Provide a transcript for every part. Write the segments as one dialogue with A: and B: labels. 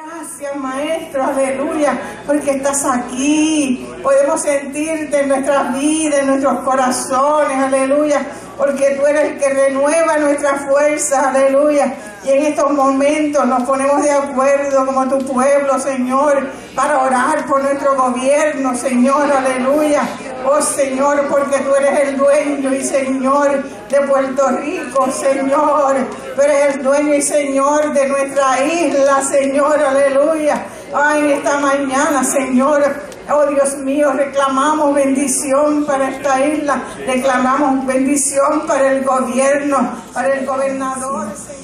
A: Gracias, Maestro, aleluya, porque estás aquí. Podemos sentirte en nuestras vidas, en nuestros corazones, aleluya, porque tú eres el que renueva nuestras fuerzas, aleluya. Y en estos momentos nos ponemos de acuerdo como tu pueblo, Señor, para orar por nuestro gobierno, Señor, aleluya. Oh, Señor, porque tú eres el dueño y Señor de Puerto Rico, Señor. Tú eres el dueño y Señor de nuestra isla, Señor, aleluya. Ay, en esta mañana, Señor, oh Dios mío, reclamamos bendición para esta isla, reclamamos bendición para el gobierno, para el gobernador, Señor.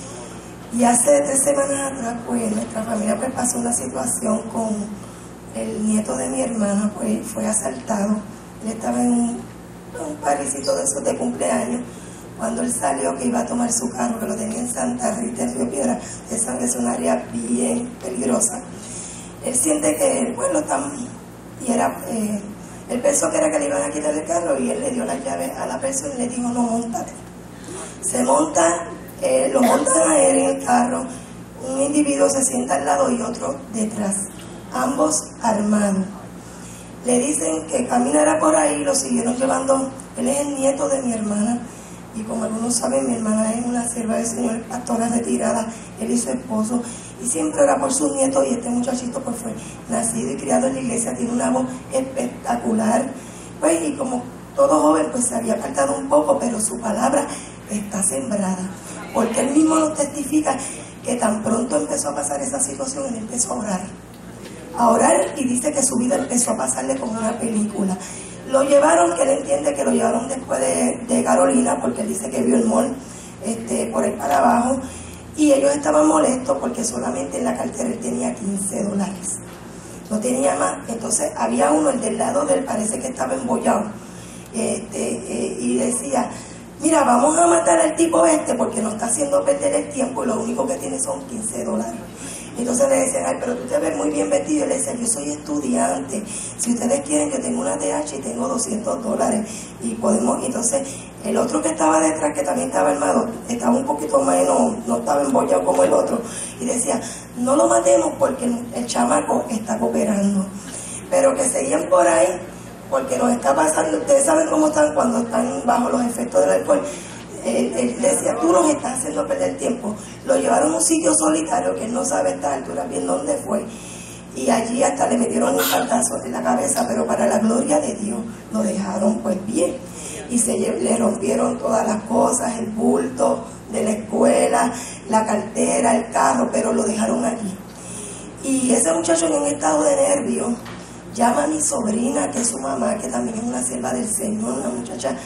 B: Y hace 3 semanas atrás, pues, nuestra familia pues pasó una situación con el nieto de mi hermana, pues fue asaltado. Él estaba en un parisito de esos de cumpleaños. Cuando él salió, que iba a tomar su carro, que lo tenía en Santa Rita, en Río Piedra, esa es un área bien peligrosa. Él siente que, bueno, y era, él pensó que era que le iban a quitar el carro y él le dio la llave a la persona y le dijo, no, móntate. Se monta, lo montan a él en el carro, un individuo se sienta al lado y otro detrás, ambos armados. Le dicen que caminara por ahí, lo siguieron llevando. Él es el nieto de mi hermana y como algunos saben, mi hermana es una sierva del Señor, pastora retirada, él y su esposo, y siempre era por sus nietos. Y este muchachito pues fue nacido y criado en la iglesia, tiene una voz espectacular, pues, y como todo joven pues se había apartado un poco, pero su palabra está sembrada, porque él mismo nos testifica que tan pronto empezó a pasar esa situación, él empezó a orar y dice que su vida empezó a pasarle como una película. Lo llevaron, que él entiende que lo llevaron después de Carolina, porque él dice que vio el mall por ahí para abajo, y ellos estaban molestos porque solamente en la cartera él tenía $15, no tenía más. Entonces había uno, el del lado de él, parece que estaba embollado, y decía, mira, vamos a matar al tipo porque nos está haciendo perder el tiempo y lo único que tiene son $15. Entonces le decían, ay, pero tú te ves muy bien vestido. Y le decía, yo soy estudiante, si ustedes quieren, yo tengo una TH y tengo $200 y podemos. Entonces el otro que estaba detrás, que también estaba armado, estaba un poquito menos, no estaba embollado como el otro, y decía, no lo matemos porque el chamaco está cooperando, pero que seguían por ahí porque nos está pasando. Ustedes saben cómo están cuando están bajo los efectos del alcohol. Él decía, tú nos estás haciendo perder tiempo. Lo llevaron a un sitio solitario que él no sabe a esta altura bien dónde fue, y allí hasta le metieron un cantazo en la cabeza, pero para la gloria de Dios lo dejaron pues bien, y le rompieron todas las cosas, el bulto de la escuela, la cartera, el carro, pero lo dejaron allí. Y ese muchacho en un estado de nervio llama a mi sobrina, que es su mamá, que también es una sierva del Señor, una muchacha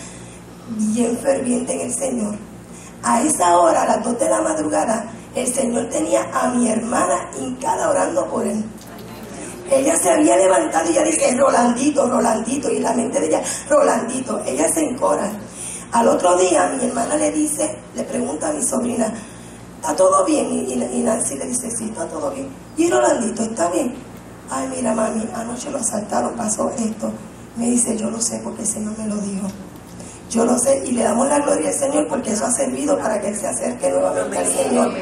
B: bien ferviente en el Señor. A esa hora, a las 2 de la madrugada, el Señor tenía a mi hermana hincada orando por él. Ella se había levantado y ella dice, Rolandito, Rolandito, y en la mente de ella, Rolandito. Ella se encora. Al otro día, mi hermana le pregunta a mi sobrina, ¿está todo bien? Y Nancy le dice, sí, está todo bien. ¿Y Rolandito, está bien? Ay, mira, mami, anoche lo asaltaron, pasó esto. Me dice, yo lo sé porque el Señor me lo dijo. Yo lo sé, y le damos la gloria al Señor porque eso ha servido para que Él se acerque nuevamente al Señor.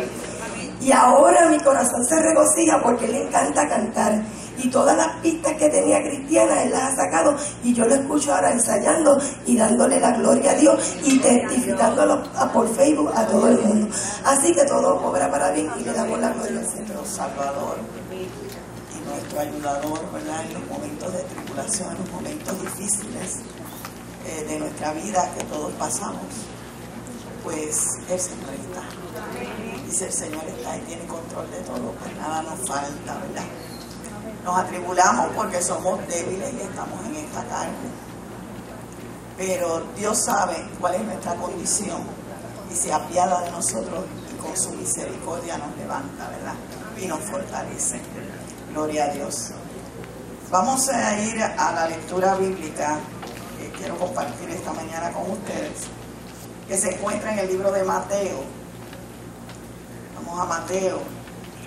B: Y ahora mi corazón se regocija porque le encanta cantar. Y todas las pistas que tenía cristianas, Él las ha sacado. Y yo lo escucho ahora ensayando y dándole la gloria a Dios y testificándolo por Facebook a todo el mundo. Así que todo obra para bien y le damos la gloria al Señor.
C: Salvador y nuestro ayudador, ¿verdad? En los momentos de tribulación, en los momentos difíciles de nuestra vida que todos pasamos, pues el Señor está. Dice, el Señor está y tiene control de todo, pues nada nos falta, ¿verdad? Nos atribulamos porque somos débiles y estamos en esta carne, pero Dios sabe cuál es nuestra condición y se apiada de nosotros y con su misericordia nos levanta, ¿verdad? Y nos fortalece. Gloria a Dios. Vamos a ir a la lectura bíblica que quiero compartir esta mañana con ustedes, que se encuentra en el libro de Mateo. Vamos a Mateo,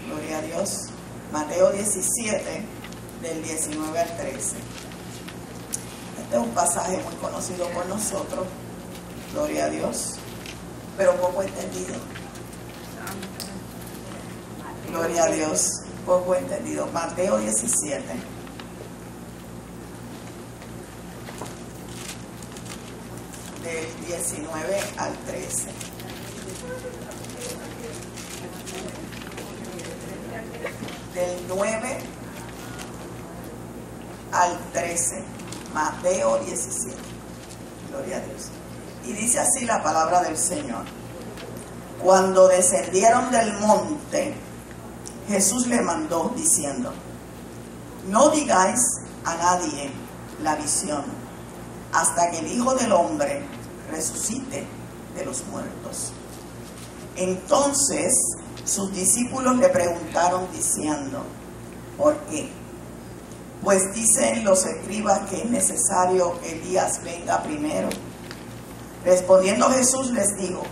C: gloria a Dios. Mateo 17, del 19 al 13. Este es un pasaje muy conocido por nosotros, gloria a Dios, pero poco entendido. Gloria a Dios. poco entendido. Mateo 17. Del 19 al 13. Del 9 al 13. Mateo 17. Gloria a Dios. Y dice así la palabra del Señor. Cuando descendieron del monte, Jesús le mandó diciendo: no digáis a nadie la visión hasta que el Hijo del Hombre resucite de los muertos. Entonces sus discípulos le preguntaron diciendo: ¿por qué? Pues dicen los escribas que es necesario que Elías venga primero. Respondiendo Jesús les dijo: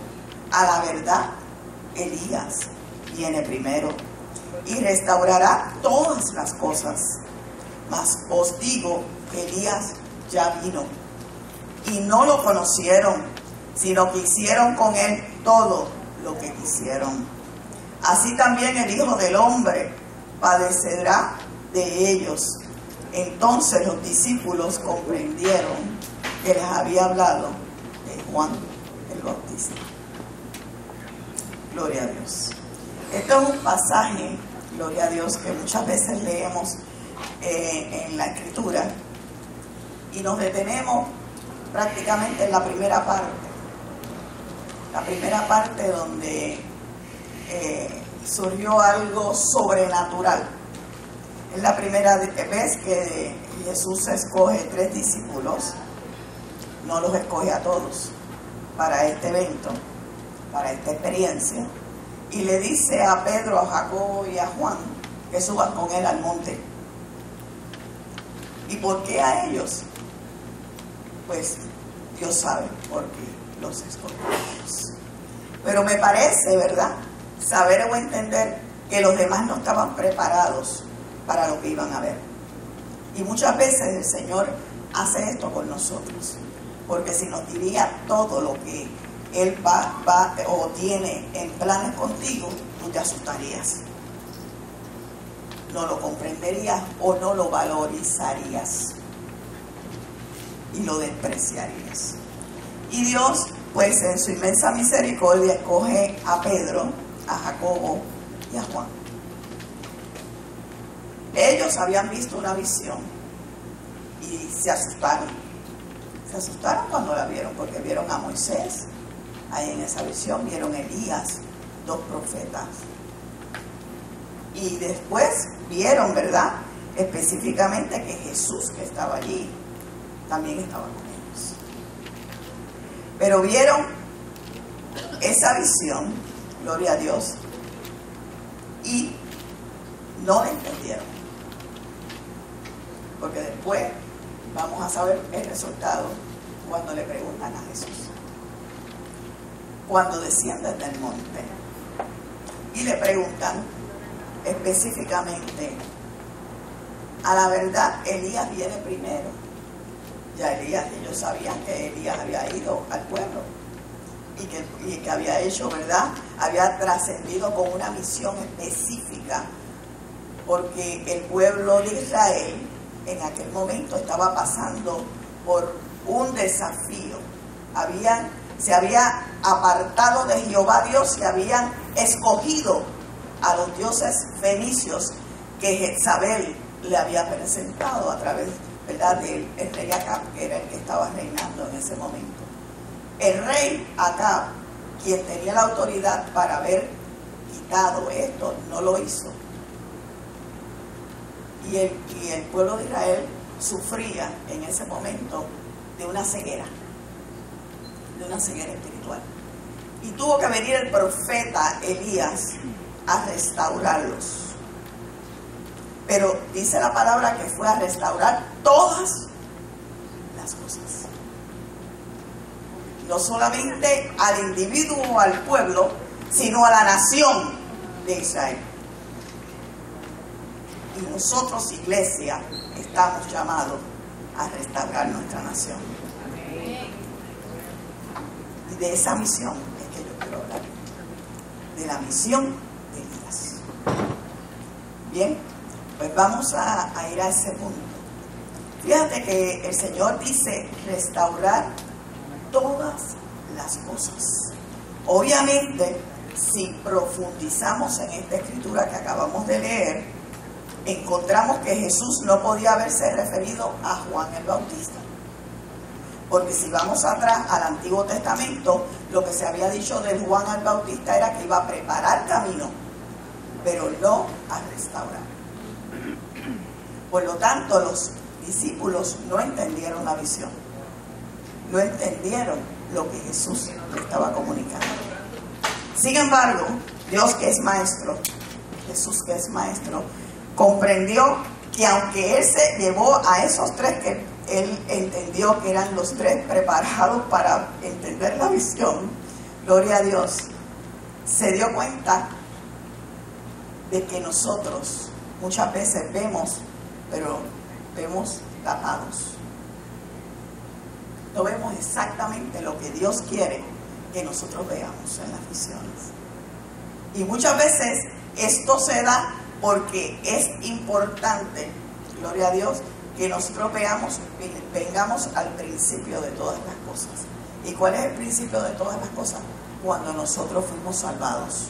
C: a la verdad, Elías viene primero y restaurará todas las cosas. Mas os digo que Elías ya vino y no lo conocieron, sino que hicieron con él todo lo que quisieron. Así también el Hijo del Hombre padecerá de ellos. Entonces los discípulos comprendieron que les había hablado de Juan el Bautista. Gloria a Dios. Esto es un pasaje, gloria a Dios, que muchas veces leemos en la Escritura y nos detenemos prácticamente en la primera parte. La primera parte donde surgió algo sobrenatural. Es la primera vez que Jesús escoge 3 discípulos. No los escoge a todos para este evento, para esta experiencia. Y le dice a Pedro, a Jacobo y a Juan que suban con él al monte. ¿Y por qué a ellos? Pues Dios sabe por qué los escogió. Pero me parece, ¿verdad?, saber o entender que los demás no estaban preparados para lo que iban a ver. Y muchas veces el Señor hace esto con nosotros, porque si nos diría todo lo que Él va o tiene en planes contigo, tú te asustarías, no lo comprenderías o no lo valorizarías y lo despreciarías. Y Dios, pues en su inmensa misericordia, escoge a Pedro, a Jacobo y a Juan. Ellos habían visto una visión y se asustaron. Se asustaron cuando la vieron, porque vieron a Moisés ahí en esa visión, vieron a Elías, 2 profetas. Y después vieron, ¿verdad?, específicamente que Jesús, que estaba allí, también estaba con ellos. Pero vieron esa visión, gloria a Dios, y no la entendieron. Porque después vamos a saber el resultado cuando le preguntan a Jesús. Cuando descienden del monte y le preguntan específicamente: a la verdad, Elías viene primero. Ya Elías, ellos sabían que Elías había ido al pueblo y que había hecho, ¿verdad?, había trascendido con una misión específica, porque el pueblo de Israel en aquel momento estaba pasando por un desafío. Se había apartado de Jehová Dios y habían escogido a los dioses fenicios que Jezabel le había presentado a través, ¿verdad?, del rey Acab, que era el que estaba reinando en ese momento. El rey Acab, quien tenía la autoridad para haber quitado esto, no lo hizo. Y el pueblo de Israel sufría en ese momento de una ceguera espiritual. Y tuvo que venir el profeta Elías a restaurarlos. Pero dice la palabra que fue a restaurar todas las cosas. No solamente al individuo o al pueblo, sino a la nación de Israel. Y nosotros, iglesia, estamos llamados a restaurar nuestra nación. Y de esa misión es que yo quiero hablar. De la misión de Elías. Bien, pues vamos a ir a ese punto. Fíjate que el Señor dice restaurar todas las cosas. Obviamente, si profundizamos en esta escritura que acabamos de leer, encontramos que Jesús no podía haberse referido a Juan el Bautista. Porque si vamos atrás al Antiguo Testamento, lo que se había dicho de Juan el Bautista era que iba a preparar camino, pero no a restaurar. Por lo tanto, los discípulos no entendieron la visión, no entendieron lo que Jesús le estaba comunicando. Sin embargo, Dios, que es maestro, Jesús, que es maestro, comprendió que aunque Él se llevó a esos tres que Él entendió que eran los tres preparados para entender la visión, gloria a Dios, se dio cuenta de que nosotros muchas veces vemos, pero vemos tapados. No vemos exactamente lo que Dios quiere que nosotros veamos en las visiones. Y muchas veces esto se da porque es importante, gloria a Dios, que nosotros vengamos al principio de todas las cosas. ¿Y cuál es el principio de todas las cosas? Cuando nosotros fuimos salvados.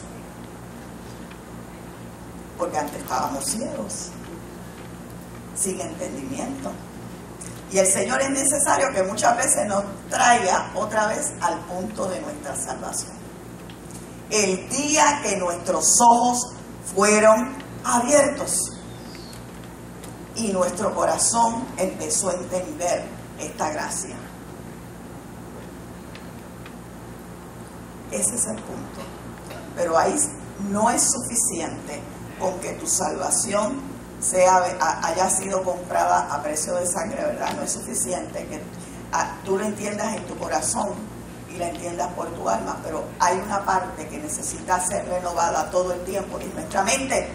C: Porque antes estábamos ciegos, sin entendimiento. Y el Señor es necesario que muchas veces nos traiga otra vez al punto de nuestra salvación. El día que nuestros ojos fueron abiertos y nuestro corazón empezó a entender esta gracia. Ese es el punto. Pero ahí no es suficiente con que tu salvación haya sido comprada a precio de sangre, ¿verdad? No es suficiente que tú lo entiendas en tu corazón y la entiendas por tu alma, pero hay una parte que necesita ser renovada todo el tiempo, y nuestra mente.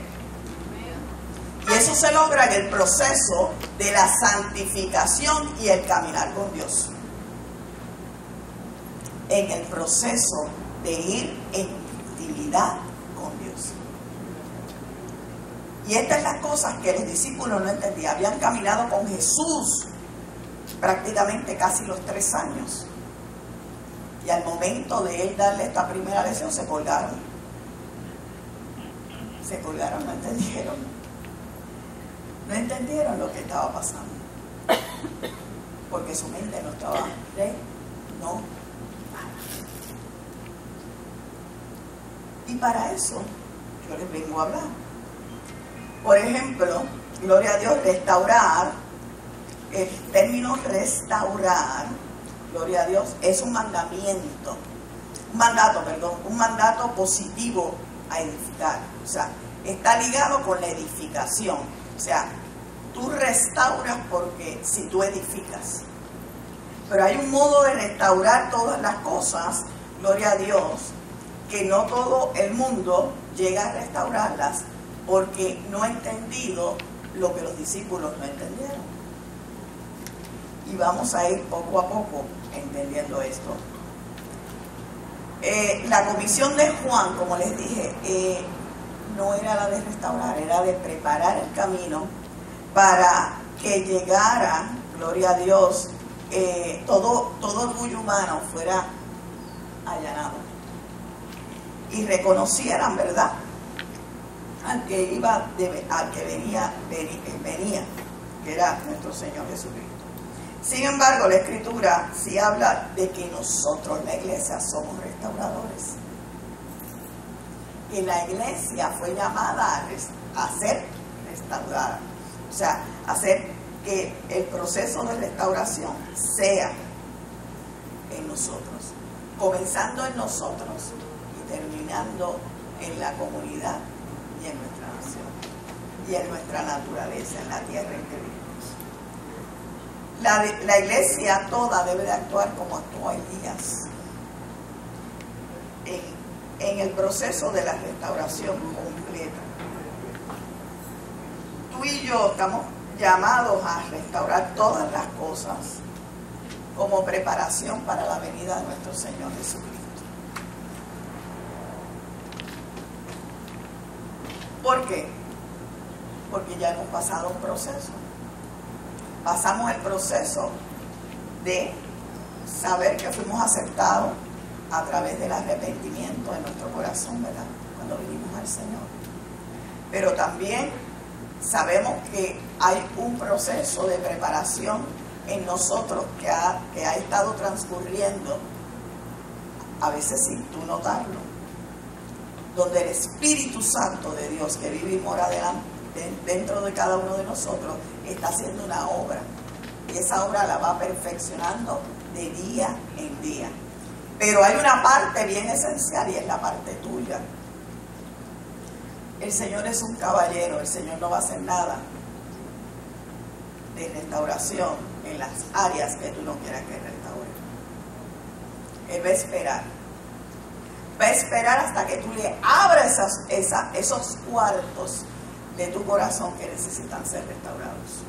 C: Y eso se logra en el proceso de la santificación y el caminar con Dios. En el proceso de ir en intimidad con Dios. Y estas son las cosas que los discípulos no entendían. Habían caminado con Jesús prácticamente casi los 3 años. Y al momento de Él darle esta primera lección se colgaron. Se colgaron, no entendieron. No entendieron lo que estaba pasando. Porque su mente no estaba renovada. Y para eso yo les vengo a hablar. Por ejemplo, gloria a Dios, restaurar, el término restaurar, gloria a Dios, es un mandamiento, un mandato positivo a edificar. O sea, está ligado con la edificación. O sea, tú restauras porque si tú edificas. Pero hay un modo de restaurar todas las cosas, gloria a Dios, que no todo el mundo llega a restaurarlas porque no ha entendido lo que los discípulos no entendieron. Y vamos a ir poco a poco entendiendo esto. La comisión de Juan, como les dije, no era la de restaurar, era de preparar el camino para que llegara, gloria a Dios, todo orgullo humano fuera allanado y reconocieran, ¿verdad?, al que venía, que era nuestro Señor Jesucristo. Sin embargo, la Escritura sí habla de que nosotros, la iglesia, somos restauradores. Que la iglesia fue llamada a ser restaurada. O sea, hacer que el proceso de restauración sea en nosotros. Comenzando en nosotros y terminando en la comunidad y en nuestra nación. Y en nuestra naturaleza, en la tierra en que vivimos. La iglesia toda debe de actuar como actuó Elías en el proceso de la restauración completa. Tú y yo estamos llamados a restaurar todas las cosas como preparación para la venida de nuestro Señor Jesucristo. ¿Por qué? porque ya hemos pasado un proceso. Pasamos el proceso de saber que fuimos aceptados a través del arrepentimiento en nuestro corazón, ¿verdad? Cuando vinimos al Señor. Pero también sabemos que hay un proceso de preparación en nosotros que ha estado transcurriendo, a veces sin tú notarlo, donde el Espíritu Santo de Dios que vive y mora dentro de cada uno de nosotros está haciendo una obra, y esa obra la va perfeccionando de día en día. Pero hay una parte bien esencial, y es la parte tuya. El Señor es un caballero, el Señor no va a hacer nada de restauración en las áreas que tú no quieras que restaure. Él va a esperar. Va a esperar hasta que tú le abras esos cuartos de tu corazón que necesitan ser restaurados.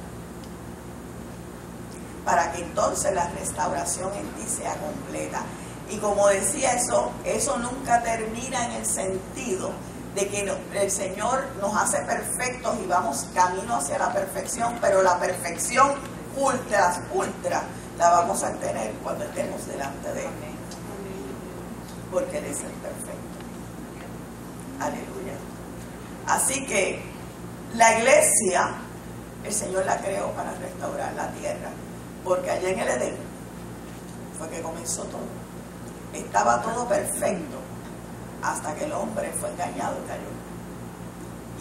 C: Para que entonces la restauración en ti sea completa. Y como decía, eso nunca termina en el sentido de que el Señor nos hace perfectos y vamos camino hacia la perfección, pero la perfección ultra la vamos a tener cuando estemos delante de Él. Porque Él es el perfecto. Aleluya. Así que la iglesia, el Señor la creó para restaurar la tierra, porque allá en el Edén fue que comenzó todo. Estaba todo perfecto hasta que el hombre fue engañado y cayó.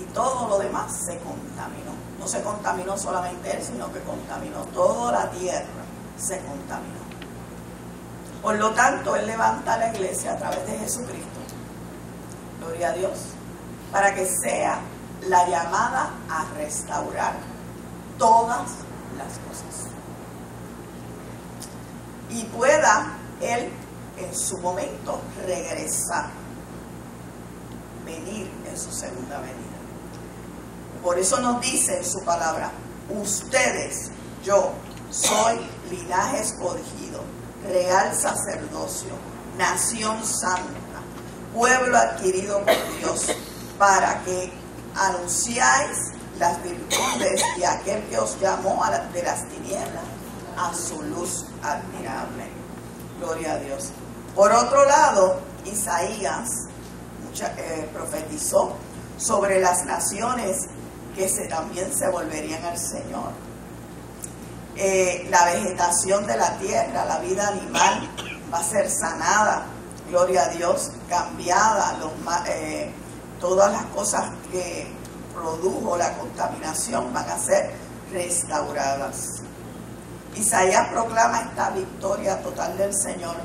C: Y todo lo demás se contaminó. No se contaminó solamente él, sino que contaminó toda la tierra. Se contaminó. Por lo tanto, Él levanta la iglesia a través de Jesucristo. Gloria a Dios. Para que sea la llamada a restaurar todas las cosas. Y pueda Él en su momento regresar, venir en su segunda venida. Por eso nos dice en su palabra: ustedes, yo, soy linaje escogido, real sacerdocio, nación santa, pueblo adquirido por Dios, para que anunciáis las virtudes de aquel que os llamó de las tinieblas a su luz admirable. Gloria a Dios. Por otro lado, Isaías profetizó sobre las naciones que también se volverían al Señor. La vegetación de la tierra, la vida animal va a ser sanada, gloria a Dios, cambiada, todas las cosas que produjo la contaminación van a ser restauradas. Isaías proclama esta victoria total del Señor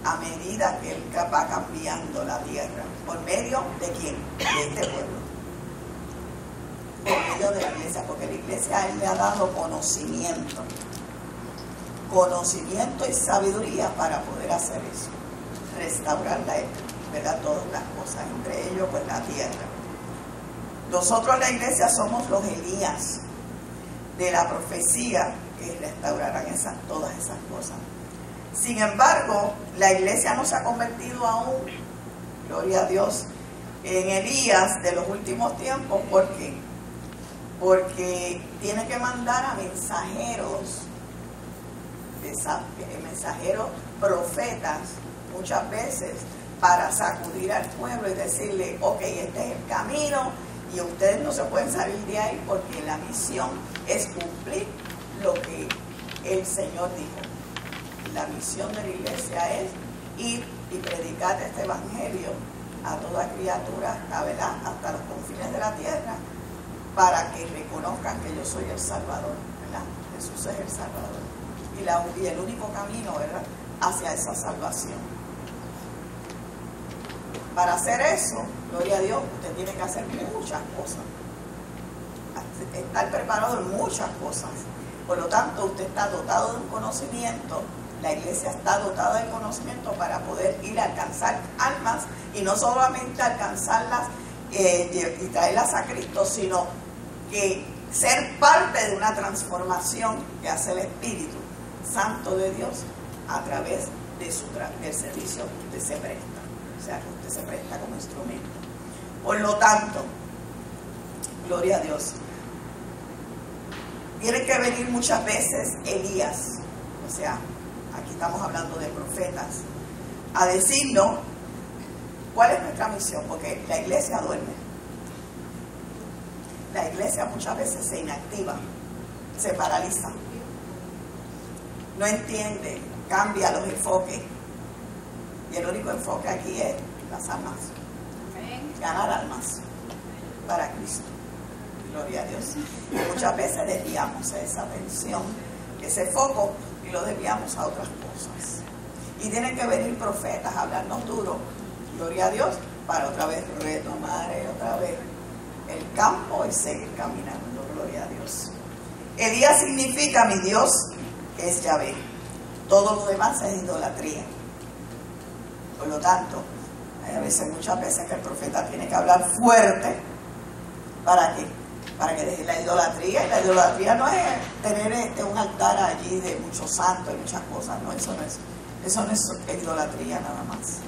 C: a medida que Él va cambiando la tierra. ¿Por medio de quién? De este pueblo. Por medio de la iglesia, porque la iglesia a Él le ha dado conocimiento y sabiduría para poder hacer eso, restaurar ¿verdad? Todas las cosas, entre ellos pues la tierra. Nosotros la iglesia somos los Elías de la profecía que restaurarán todas esas cosas. Sin embargo, la iglesia no se ha convertido aún, gloria a Dios, en Elías de los últimos tiempos. ¿Por qué? Porque tiene que mandar a mensajeros, profetas, muchas veces, para sacudir al pueblo y decirle: ok, este es el camino y ustedes no se pueden salir de ahí, porque la misión es cumplir lo que el Señor dijo. La misión de la iglesia es ir y predicar este evangelio a toda criatura, hasta los confines de la tierra, para que reconozcan que yo soy el Salvador, ¿verdad? Jesús es el Salvador y el único camino, ¿verdad?, hacia esa salvación. Para hacer eso, gloria a Dios, usted tiene que hacer muchas cosas, estar preparado en muchas cosas. Por lo tanto, usted está dotado de un conocimiento. La iglesia está dotada de conocimiento para poder ir a alcanzar almas, y no solamente alcanzarlas y traerlas a Cristo, sino que ser parte de una transformación que hace el Espíritu Santo de Dios a través del servicio que usted se presta. O sea, que usted se presta como instrumento. Por lo tanto, gloria a Dios, Tienen que venir muchas veces Elías, o sea, aquí estamos hablando de profetas, a decirnos cuál es nuestra misión, porque la iglesia duerme. La iglesia muchas veces se inactiva, se paraliza, no entiende, cambia los enfoques. Y el único enfoque aquí es las almas. Ganar almas para Cristo. Gloria a Dios. Y muchas veces desviamos esa atención, ese foco, y lo desviamos a otras cosas. Y tienen que venir profetas a hablarnos duro, gloria a Dios, para otra vez retomar otra vez el campo y seguir caminando, gloria a Dios. Elías significa mi Dios es Yahvé. Todo lo demás es idolatría. Por lo tanto, hay muchas veces que el profeta tiene que hablar fuerte. ¿Para qué? Para que deje la idolatría. Y la idolatría no es tener un altar allí de muchos santos y muchas cosas. No, eso no es idolatría nada más.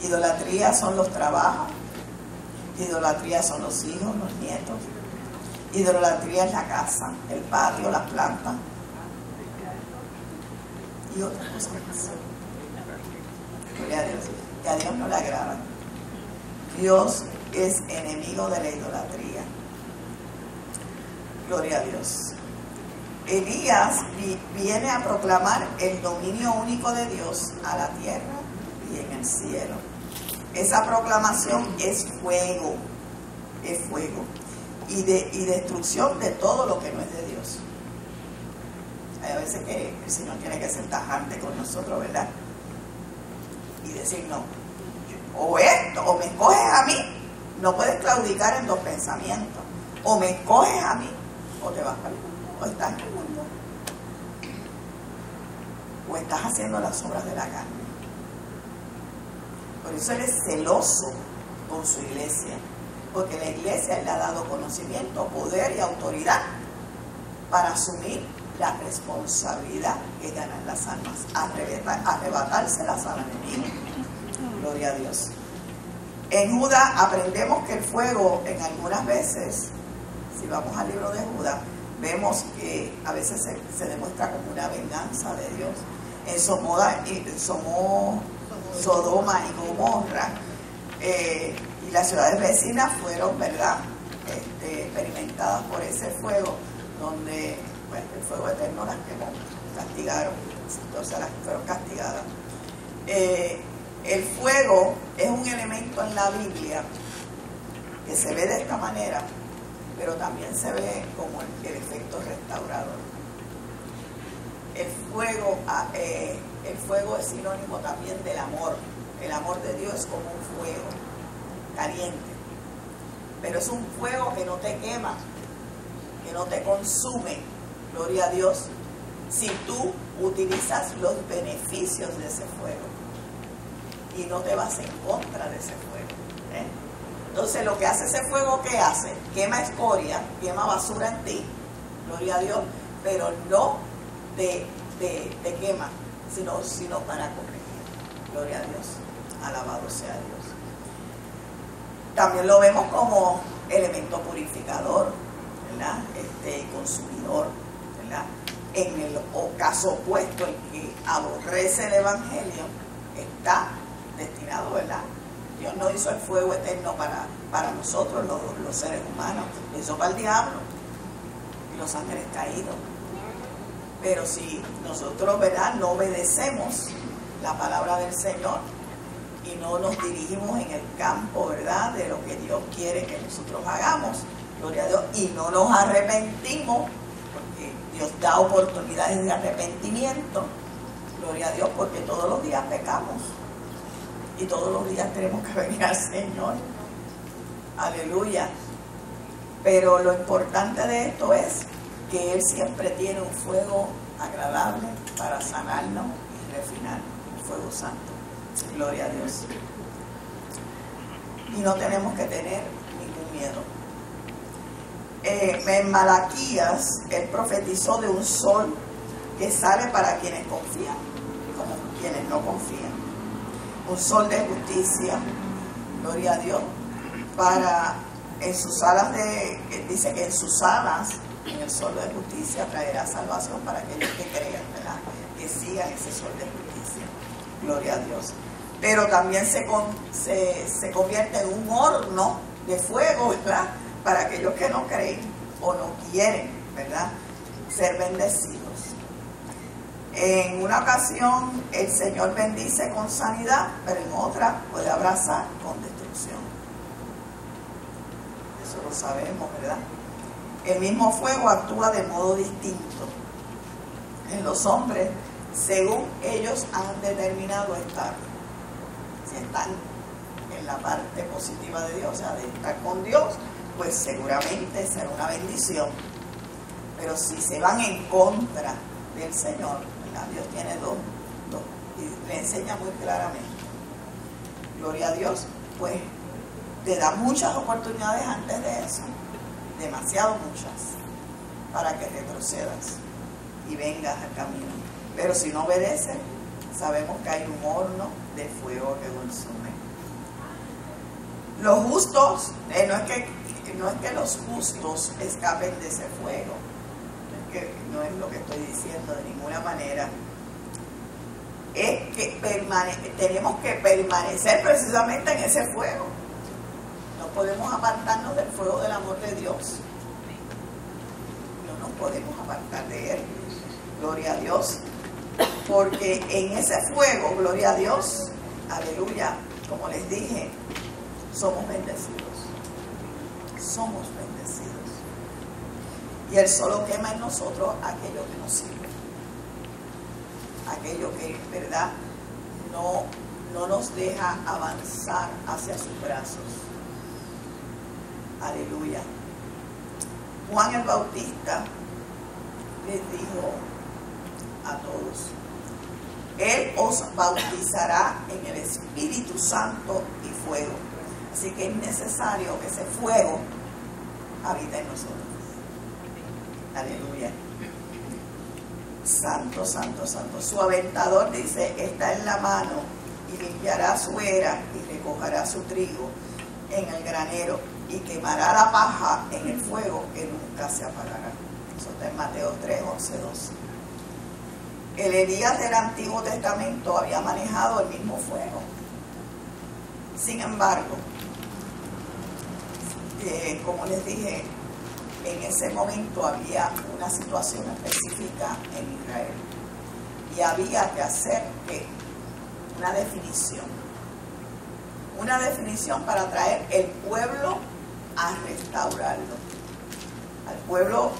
C: Idolatría son los trabajos. Idolatría son los hijos, los nietos. Idolatría es la casa, el patio, las plantas. Y otras cosas más. Gloria a Dios. Que a Dios no le agrada. Dios es enemigo de la idolatría. Gloria a Dios. Elías viene a proclamar el dominio único de Dios a la tierra y en el cielo. Esa proclamación es fuego. Es fuego. Y destrucción de todo lo que no es de Dios. Hay a veces que el Señor tiene que ser tajante con nosotros, ¿verdad? Y decir no, o esto, o me escoges a mí. No puedes claudicar en dos pensamientos. O me escoges a mí, o te vas para el mundo, o estás en el mundo, o estás haciendo las obras de la carne. Por eso Él es celoso con su iglesia, porque la iglesia le ha dado conocimiento, poder y autoridad para asumir la responsabilidad que ganan las almas, arrebatárselas al enemigo. Gloria a Dios. En Judá aprendemos que el fuego, en algunas veces, si vamos al libro de Judá, vemos que a veces se demuestra como una venganza de Dios. En Sodoma y Gomorra y las ciudades vecinas fueron, ¿verdad?, experimentadas por ese fuego, donde el fuego eterno las quemó, castigaron, entonces las fueron castigadas. El fuego es un elemento en la Biblia que se ve de esta manera, pero también se ve como el efecto restaurador. El fuego es sinónimo también del amor. El amor de Dios es como un fuego caliente, pero es un fuego que no te quema, que no te consume, gloria a Dios, si tú utilizas los beneficios de ese fuego y no te vas en contra de ese fuego. Entonces lo que hace ese fuego, ¿qué hace? Quema escoria, quema basura en ti, gloria a Dios, pero no te quema, sino para corregir. Gloria a Dios, alabado sea Dios. También lo vemos como elemento purificador, ¿verdad? Consumidor, ¿verdad? En el caso opuesto, el que aborrece el evangelio está destinado, ¿verdad? Dios no hizo el fuego eterno para nosotros, los seres humanos, lo hizo para el diablo y los ángeles caídos. Pero si nosotros, ¿verdad?, no obedecemos la palabra del Señor y no nos dirigimos en el campo, ¿verdad?, de lo que Dios quiere que nosotros hagamos, gloria a Dios, y no nos arrepentimos, porque Dios da oportunidades de arrepentimiento, gloria a Dios, porque todos los días pecamos y todos los días tenemos que venir al Señor. Aleluya. Pero lo importante de esto es que Él siempre tiene un fuego agradable para sanarnos y refinarnos, un fuego santo. Gloria a Dios. Y no tenemos que tener ningún miedo. En Malaquías, Él profetizó de un sol que sale para quienes confían y para quienes no confían. Un sol de justicia, gloria a Dios, para en sus alas dice que en sus alas en el sol de justicia traerá salvación para aquellos que crean, ¿verdad? Que sigan ese sol de justicia. Gloria a Dios. Pero también se convierte en un horno de fuego, ¿verdad? Para aquellos que no creen o no quieren, ¿verdad?, ser bendecidos. En una ocasión el Señor bendice con sanidad, pero en otra puede abrazar con destrucción. Eso lo sabemos, ¿verdad? El mismo fuego actúa de modo distinto en los hombres según ellos han determinado estar. Si están en la parte positiva de Dios, o sea, de estar con Dios, pues seguramente será una bendición. Pero si se van en contra del Señor, ¿verdad? Dios tiene dos, y le enseña muy claramente. Gloria a Dios, pues te da muchas oportunidades antes de eso, demasiado muchas, para que retrocedas y vengas al camino. Pero si no obedeces, sabemos que hay un horno de fuego que consume. Los justos, no es que los justos escapen de ese fuego, no es lo que estoy diciendo de ninguna manera, es que tenemos que permanecer precisamente en ese fuego. No podemos apartarnos del fuego del amor de Dios, no nos podemos apartar de él, gloria a Dios, porque en ese fuego, gloria a Dios, aleluya, como les dije, somos bendecidos, somos bendecidos. Y Él solo quema en nosotros aquello que nos sirve, aquello que, ¿verdad?, no nos deja avanzar hacia sus brazos. Aleluya. Juan el Bautista les dijo a todos: Él os bautizará en el Espíritu Santo y fuego. Así que es necesario que ese fuego habite en nosotros. Aleluya. Santo, santo, santo. Su aventador, dice, está en la mano y limpiará su era y recogerá su trigo en el granero y quemará la paja en el fuego que nunca se apagará. Eso está en Mateo 3, 11, 12. El Elías del Antiguo Testamento había manejado el mismo fuego. Sin embargo, como les dije, en ese momento había una situación específica en Israel y había que hacer una definición para traer el pueblo a restaurarlo, al pueblo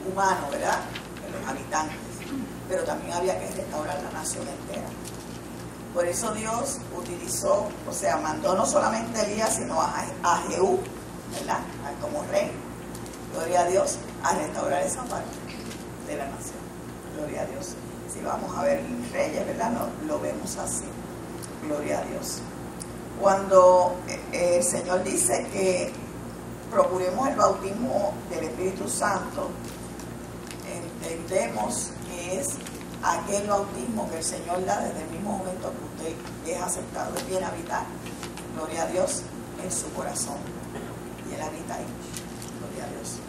C: humano, ¿verdad?, los habitantes, pero también había que restaurar la nación entera. Por eso Dios utilizó, o sea, mandó no solamente a Elías, sino a Jehú, ¿verdad?, como rey, gloria a Dios, a restaurar esa parte de la nación. Gloria a Dios. Si vamos a ver reyes, ¿verdad?, lo vemos así. Gloria a Dios. Cuando el Señor dice que procuremos el bautismo del Espíritu Santo, entendemos que es aquel bautismo que el Señor da desde el mismo momento que usted es aceptado, es bien habitar, gloria a Dios, en su corazón. Y Él habita ahí, gloria a Dios.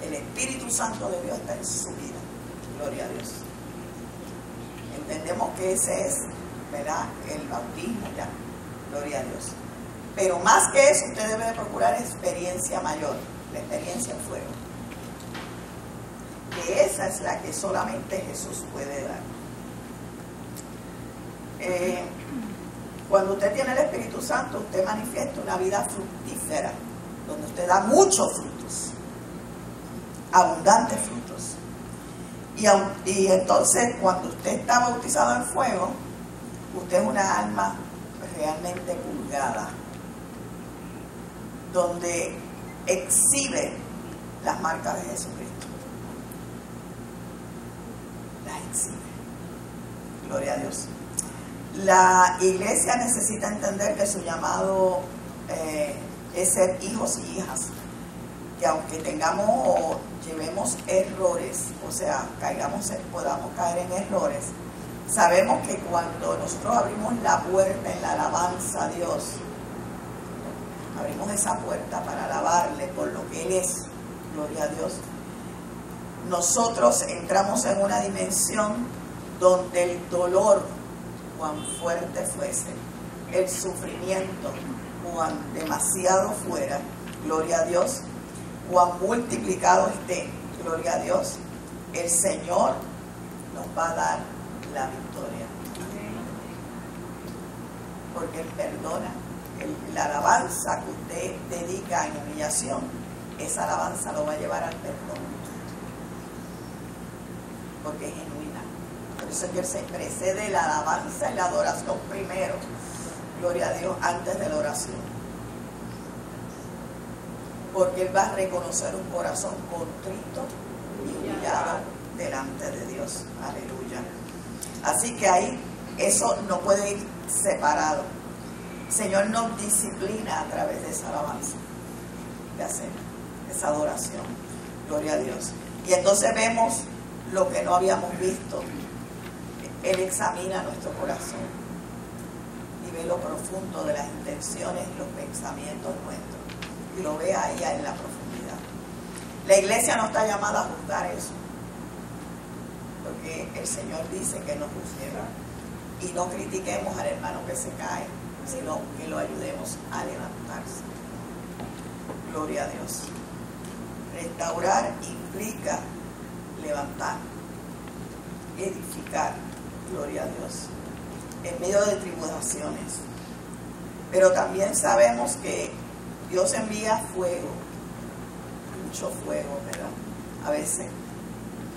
C: El Espíritu Santo de Dios está en su vida, gloria a Dios. Entendemos que ese es, ¿verdad?, el bautismo ya, gloria a Dios. Pero más que eso, usted debe de procurar experiencia mayor, la experiencia en fuego. Que esa es la que solamente Jesús puede dar. Cuando usted tiene el Espíritu Santo, usted manifiesta una vida fructífera, donde usted da muchos frutos, abundantes frutos. Y entonces, cuando usted está bautizado en fuego, usted es una alma realmente purgada, donde exhibe las marcas de Jesucristo. Las exhibe. Gloria a Dios. La iglesia necesita entender que su llamado es ser hijos y hijas, que aunque tengamos o llevemos errores, o sea, podamos caer en errores, sabemos que cuando nosotros abrimos la puerta en la alabanza a Dios, abrimos esa puerta para alabarle por lo que Él es, gloria a Dios, nosotros entramos en una dimensión donde el dolor, cuán fuerte fuese, el sufrimiento, cuán demasiado fuera, gloria a Dios, cuán multiplicado esté, gloria a Dios, el Señor nos va a dar la victoria. Porque Él perdona. La alabanza que usted dedica en humillación, esa alabanza lo va a llevar al perdón. Porque es genuina. Por eso es que Él se precede la alabanza y la adoración primero. Gloria a Dios, antes de la oración. Porque Él va a reconocer un corazón contrito y humillado delante de Dios. Aleluya. Así que ahí eso no puede ir separado. El Señor nos disciplina a través de esa alabanza, de hacer esa adoración. Gloria a Dios. Y entonces vemos lo que no habíamos visto. Él examina nuestro corazón y ve lo profundo de las intenciones y los pensamientos nuestros. Y lo ve ahí en la profundidad. La iglesia no está llamada a juzgar eso, porque el Señor dice que no juzguemos y no critiquemos al hermano que se cae, sino que lo ayudemos a levantarse. Gloria a Dios. Restaurar implica levantar, edificar, gloria a Dios, en medio de tribulaciones. Pero también sabemos que Dios envía fuego, mucho fuego, ¿verdad? A veces.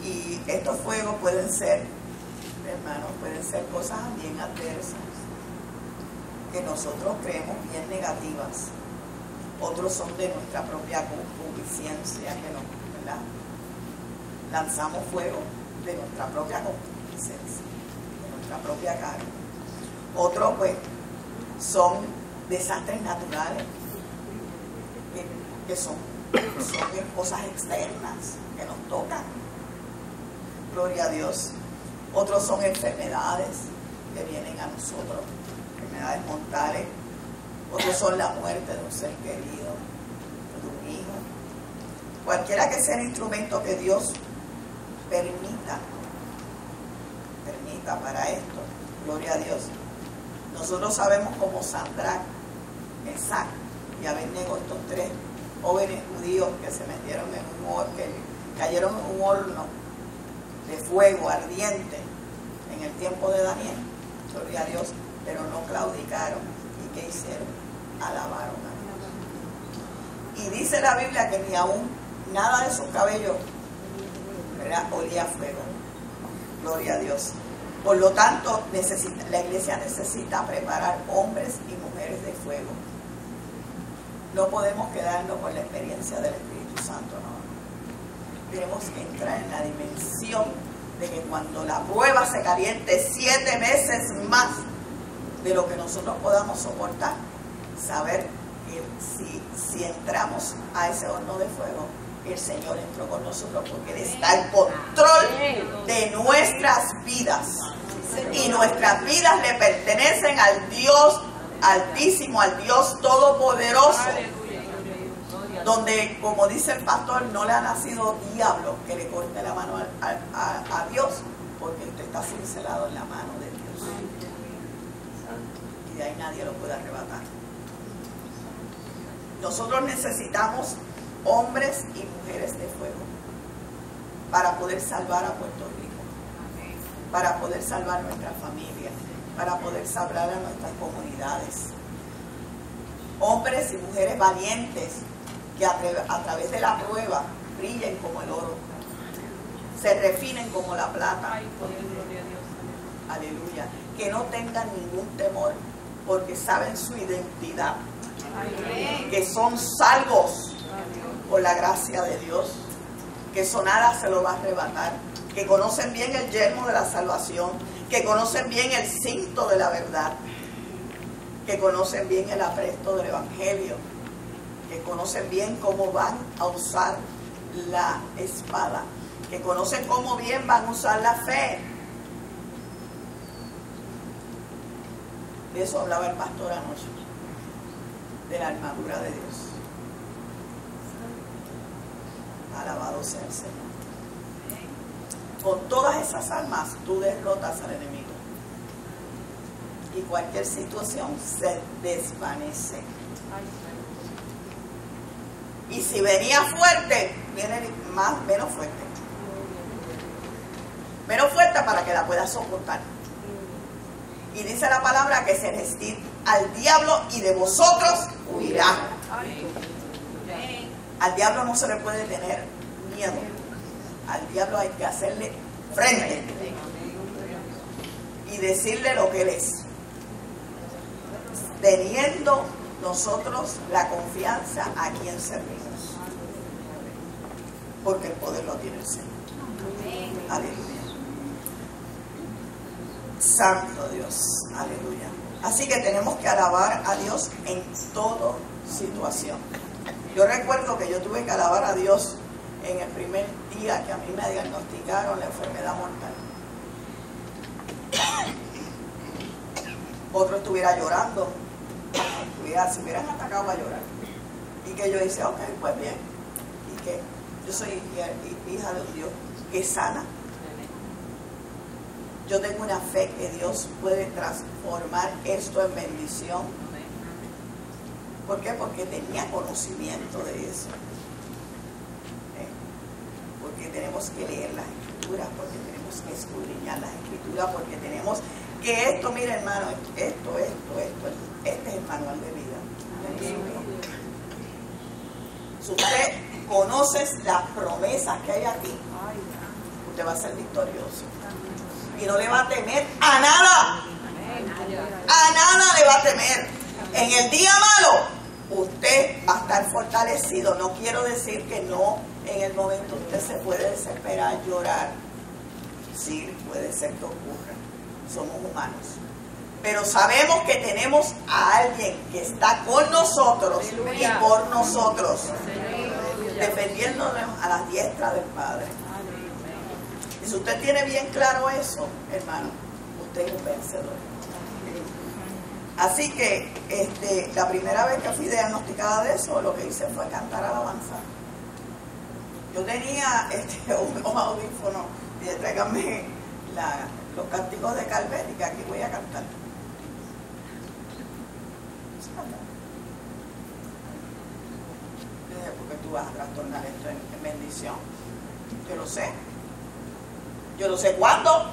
C: Y estos fuegos pueden ser, hermanos, pueden ser cosas bien adversas, que nosotros creemos bien negativas. Otros son de nuestra propia concupiscencia, que nos, ¿verdad? Lanzamos fuego de nuestra propia concupiscencia, de nuestra propia carne. Otros, pues, son desastres naturales, que son cosas externas que nos tocan. Gloria a Dios. Otros son enfermedades que vienen a nosotros, enfermedades mortales. Otros son la muerte de un ser querido, de un hijo. Cualquiera que sea el instrumento que Dios permita para esto, gloria a Dios. Nosotros sabemos como Sadrach, Mesach y Abednego, estos tres jóvenes judíos que se metieron en un horno, que cayeron en un horno de fuego ardiente en el tiempo de Daniel, gloria a Dios, pero no claudicaron. ¿Y qué hicieron? Alabaron a Dios. Y dice la Biblia que ni aún nada de sus cabellos, ¿verdad?, olía a fuego. Gloria a Dios. Por lo tanto, la iglesia necesita preparar hombres y mujeres de fuego. No podemos quedarnos con la experiencia del Espíritu Santo, no. Tenemos que entrar en la dimensión de que cuando la prueba se caliente 7 veces más de lo que nosotros podamos soportar, saber que si entramos a ese horno de fuego, el Señor entró con nosotros, porque Él está en control de nuestras vidas. Y nuestras vidas le pertenecen al Dios Altísimo, al Dios Todopoderoso, donde, como dice el pastor, no le ha nacido diablo que le corte la mano a Dios, porque usted está cincelado en la mano de Dios. Y de ahí nadie lo puede arrebatar. Nosotros necesitamos hombres y mujeres de fuego para poder salvar a Puerto Rico, para poder salvar nuestra familia, para poder salvar a nuestras comunidades. Hombres y mujeres valientes que a través de la prueba brillen como el oro, se refinen como la plata. Aleluya. Que no tengan ningún temor, porque saben su identidad, que son salvos por la gracia de Dios, que eso nada se lo va a arrebatar, que conocen bien el yelmo de la salvación, que conocen bien el cinto de la verdad, que conocen bien el apresto del Evangelio, que conocen bien cómo van a usar la espada, que conocen cómo bien van a usar la fe. De eso hablaba el pastor anoche, de la armadura de Dios. Alabado sea el Señor. con todas esas armas tú derrotas al enemigo. Y cualquier situación se desvanece. Y si venía fuerte, viene menos fuerte. Menos fuerte para que la puedas soportar. Y dice la palabra que se resiste al diablo y de vosotros huirá. Al diablo no se le puede tener miedo. Al diablo hay que hacerle frente y decirle lo que él es, teniendo nosotros la confianza a quien servimos, porque el poder lo tiene el Señor. Aleluya. Santo Dios, aleluya. Así que tenemos que alabar a Dios en toda situación. Yo recuerdo que yo tuve que alabar a Dios en el primer día que a mí me diagnosticaron la enfermedad mortal. Otro estuviera llorando, se hubieran atacado a llorar. Y que yo hice, ok, pues bien. Y que yo soy hija de un Dios que sana. Yo tengo una fe que Dios puede transformar esto en bendición. ¿Por qué? Porque tenía conocimiento de eso. Porque tenemos que leer las Escrituras, porque tenemos que escudriñar las Escrituras, porque tenemos que esto, mire hermano, esto, este es el manual de vida. Si usted conoce las promesas que hay aquí, usted va a ser victorioso. Y no le va a temer a nada. A nada le va a temer. En el día malo, usted va a estar fortalecido. No quiero decir que no, en el momento usted se puede desesperar, llorar. Sí, puede ser que ocurra. Somos humanos. Pero sabemos que tenemos a alguien que está con nosotros y por nosotros, defendiéndonos a la diestra del Padre. Y si usted tiene bien claro eso, hermano, usted es un vencedor. Así que la primera vez que fui diagnosticada de eso, lo que hice fue cantar alabanza. Yo tenía un audífono y tráigame los cánticos de Calvet y que aquí voy a cantar. Porque tú vas a trastornar esto en bendición. Yo lo sé. Yo no sé cuándo,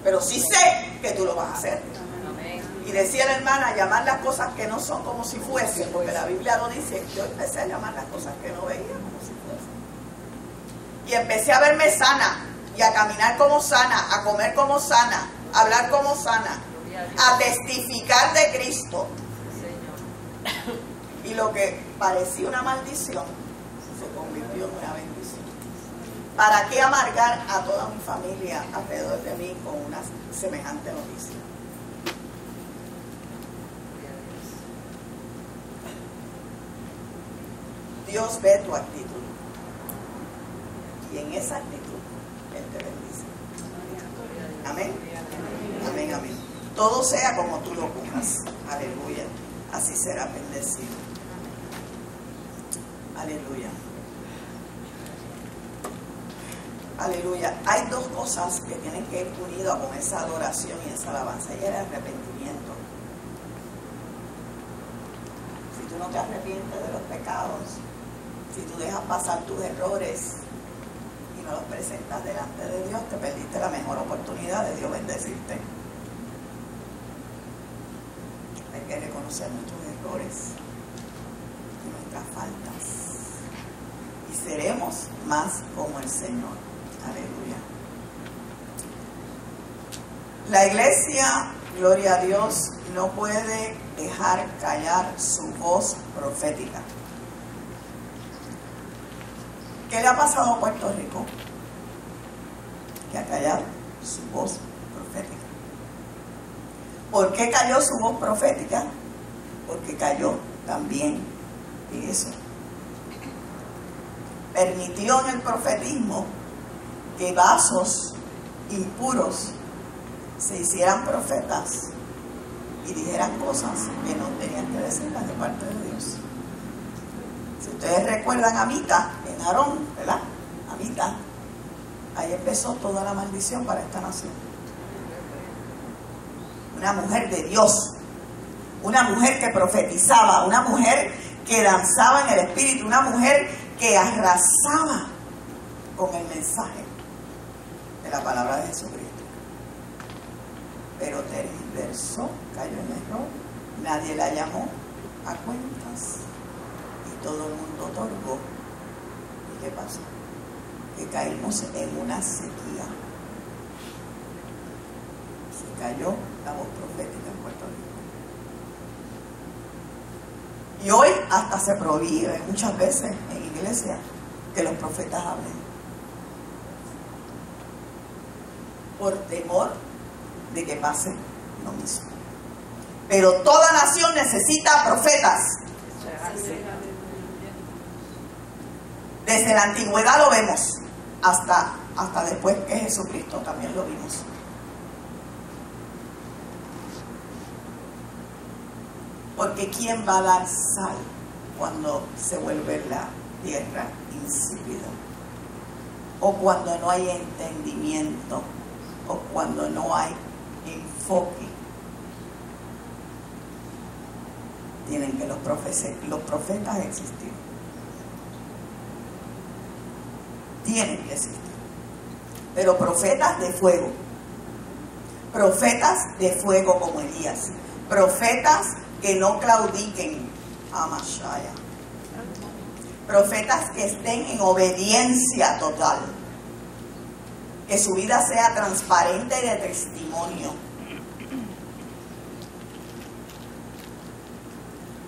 C: pero sí sé que tú lo vas a hacer. Y decía la hermana, llamar las cosas que no son como si fuesen, porque la Biblia lo dice. Yo empecé a llamar las cosas que no veía como si fuesen. Y empecé a verme sana, y a caminar como sana, a comer como sana, a hablar como sana, a testificar de Cristo. Y lo que parecía una maldición se convirtió en una bendición. ¿Para qué amargar a toda mi familia alrededor de mí con una semejante noticia? Dios ve tu actitud. Y en esa actitud Él te bendice. Amén. Amén, amén. Todo sea como tú lo buscas. Aleluya. Así será bendecido. Aleluya. Aleluya. Hay dos cosas que tienen que ir unidas con esa adoración y esa alabanza. Y el arrepentimiento. Si tú no te arrepientes de los pecados, si tú dejas pasar tus errores y no los presentas delante de Dios, te perdiste la mejor oportunidad de Dios bendecirte. Hay que reconocer nuestros errores y nuestras faltas. Y seremos más como el Señor. Aleluya. La iglesia, gloria a Dios, no puede dejar callar su voz profética. ¿Qué le ha pasado a Puerto Rico? Que ha callado su voz profética. ¿Por qué cayó su voz profética? Porque cayó también en eso. Permitió en el profetismo que vasos impuros se hicieran profetas y dijeran cosas que no tenían que decirlas de parte de Dios. Si ustedes recuerdan a Mita en Aarón, ¿verdad? A Mita, Ahí empezó toda la maldición para esta nación. Una mujer de Dios, una mujer que profetizaba, una mujer que danzaba en el Espíritu, una mujer que arrasaba con el mensaje de la palabra de Jesucristo. Pero tergiversó, cayó en error, nadie la llamó a cuentas y todo el mundo otorgó. ¿Y qué pasó? Que caímos en una sequía. Se cayó la voz profética en Puerto Rico. Y hoy hasta se prohíbe muchas veces en iglesia que los profetas hablen, por temor de que pase lo mismo. Pero toda nación necesita profetas. Desde la antigüedad lo vemos hasta después que Jesucristo también lo vimos. Porque ¿quién va a dar sal cuando se vuelve la tierra insípida? O cuando no hay entendimiento, o cuando no hay enfoque. Tienen que los profetas existir. Tienen que existir. Pero profetas de fuego. Profetas de fuego como Elías. Profetas que no claudiquen a Mashaya. Profetas que estén en obediencia total. Que su vida sea transparente y de testimonio.